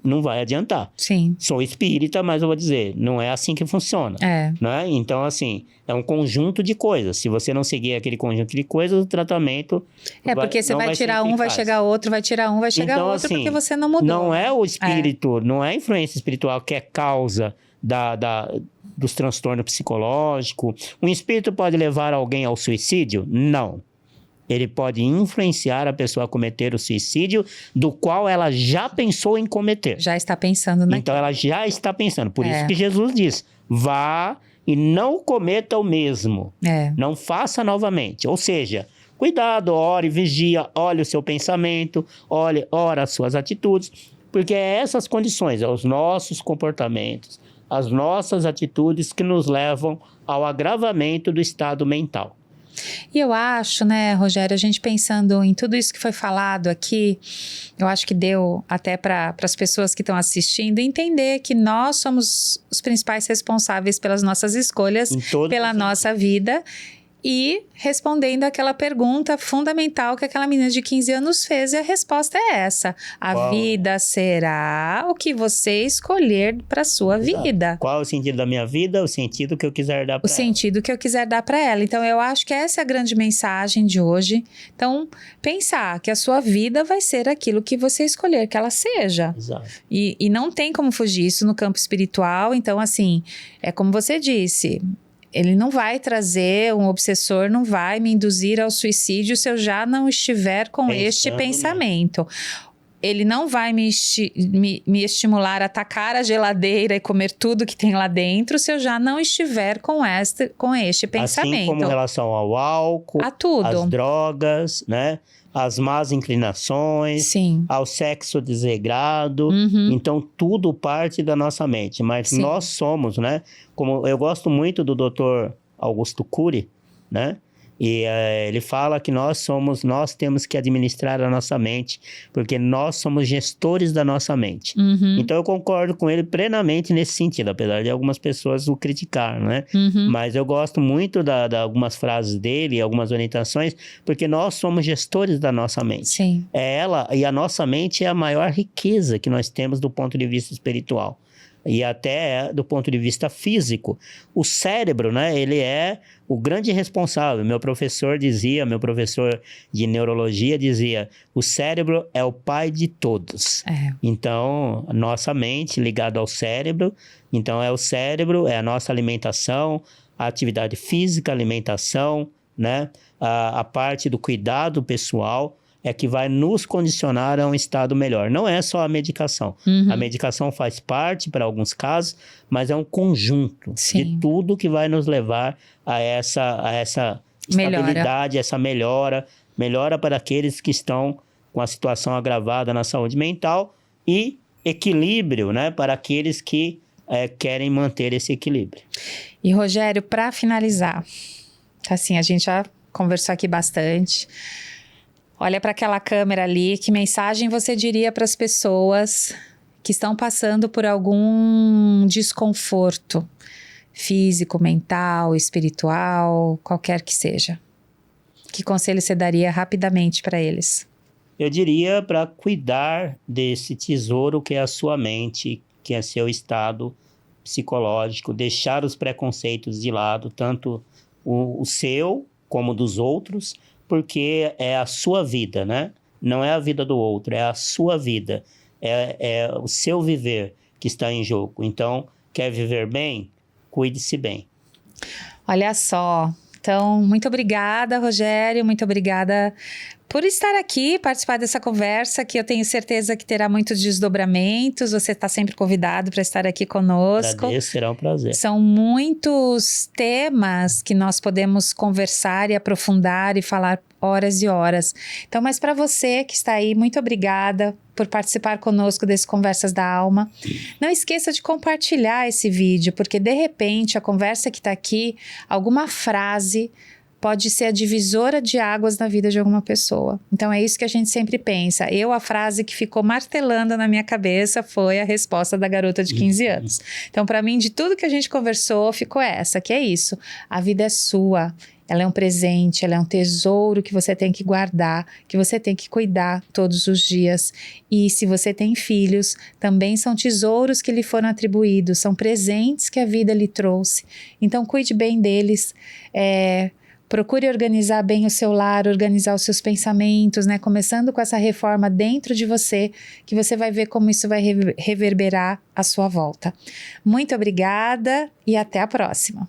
não vai adiantar. Sim. Sou espírita, mas eu vou dizer, não é assim que funciona. Né? Então, assim, é um conjunto de coisas. Se você não seguir aquele conjunto de coisas, o tratamento porque você vai tirar um, vai chegar outro, vai tirar um, vai chegar então, outro, assim, porque você não mudou. Não é o espírito, não é a influência espiritual que é causa dos transtornos psicológicos. Um espírito pode levar alguém ao suicídio? Não. Ele pode influenciar a pessoa a cometer o suicídio, do qual ela já pensou em cometer. Já está pensando naquilo. Então, ela já está pensando. Por isso que Jesus diz, vá e não cometa o mesmo. Não faça novamente. Ou seja, cuidado, ore, vigia, olhe o seu pensamento, ora as suas atitudes, porque é essas condições, é os nossos comportamentos, as nossas atitudes que nos levam ao agravamento do estado mental. E eu acho, né, Rogério, a gente pensando em tudo isso que foi falado aqui, eu acho que deu até para as pessoas que estão assistindo entender que nós somos os principais responsáveis pelas nossas escolhas, pela nossa vida. E respondendo aquela pergunta fundamental que aquela menina de 15 anos fez, e a resposta é essa. A vida será o que você escolher para sua vida. Qual é o sentido da minha vida? O sentido que eu quiser dar para ela. O sentido que eu quiser dar para ela. Então, eu acho que essa é a grande mensagem de hoje. Então, pensar que a sua vida vai ser aquilo que você escolher que ela seja. Exato. E não tem como fugir isso no campo espiritual. Então, assim, é como você disse... Ele não vai trazer, um obsessor não vai me induzir ao suicídio se eu já não estiver com este pensamento. Ele não vai me estimular a atacar a geladeira e comer tudo que tem lá dentro se eu já não estiver com este pensamento. Assim como em relação ao álcool, a tudo. Às drogas, né? As más inclinações, ao sexo desregrado. Então, tudo parte da nossa mente. Mas nós somos, né? Como eu gosto muito do Dr. Augusto Cury, né? E ele fala que nós temos que administrar a nossa mente, porque nós somos gestores da nossa mente. Então eu concordo com ele plenamente nesse sentido, apesar de algumas pessoas o criticar, né? Mas eu gosto muito de algumas frases dele, algumas orientações, porque nós somos gestores da nossa mente. E a nossa mente é a maior riqueza que nós temos do ponto de vista espiritual. E até do ponto de vista físico. O cérebro, né, ele é o grande responsável. Meu professor de neurologia dizia, o cérebro é o pai de todos. Então, nossa mente ligada ao cérebro, então é o cérebro, é a nossa alimentação, a atividade física, alimentação, né, a parte do cuidado pessoal, é que vai nos condicionar a um estado melhor. Não é só a medicação. A medicação faz parte para alguns casos, mas é um conjunto de tudo que vai nos levar a essa estabilidade, essa melhora para aqueles que estão com a situação agravada na saúde mental e equilíbrio, né, para aqueles que querem manter esse equilíbrio. E, Rogério, para finalizar, assim, a gente já conversou aqui bastante. Olha para aquela câmera ali, que mensagem você diria para as pessoas que estão passando por algum desconforto físico, mental, espiritual, qualquer que seja? Que conselho você daria rapidamente para eles? Eu diria para cuidar desse tesouro que é a sua mente, que é seu estado psicológico, deixar os preconceitos de lado, tanto o seu como dos outros, porque é a sua vida, né? Não é a vida do outro, é a sua vida. É o seu viver que está em jogo. Então, quer viver bem? Cuide-se bem. Olha só. Então, muito obrigada, Rogério. Muito obrigada por estar aqui, participar dessa conversa, que eu tenho certeza que terá muitos desdobramentos. Você está sempre convidado para estar aqui conosco. Agradeço, será um prazer. São muitos temas que nós podemos conversar e aprofundar e falar horas e horas. Então, mas para você que está aí, muito obrigada por participar conosco desse Conversas da Alma. Não esqueça de compartilhar esse vídeo, porque de repente a conversa que está aqui, alguma frase pode ser a divisora de águas na vida de alguma pessoa. Então é isso que a gente sempre pensa. A frase que ficou martelando na minha cabeça foi a resposta da garota de 15 anos. Então, para mim, de tudo que a gente conversou, ficou essa, que é isso. A vida é sua. ela é um presente, ela é um tesouro que você tem que guardar, que você tem que cuidar todos os dias. E se você tem filhos, também são tesouros que lhe foram atribuídos, são presentes que a vida lhe trouxe. Então cuide bem deles, procure organizar bem o seu lar, organizar os seus pensamentos, né? Começando com essa reforma dentro de você, que você vai ver como isso vai reverberar à sua volta. Muito obrigada e até a próxima.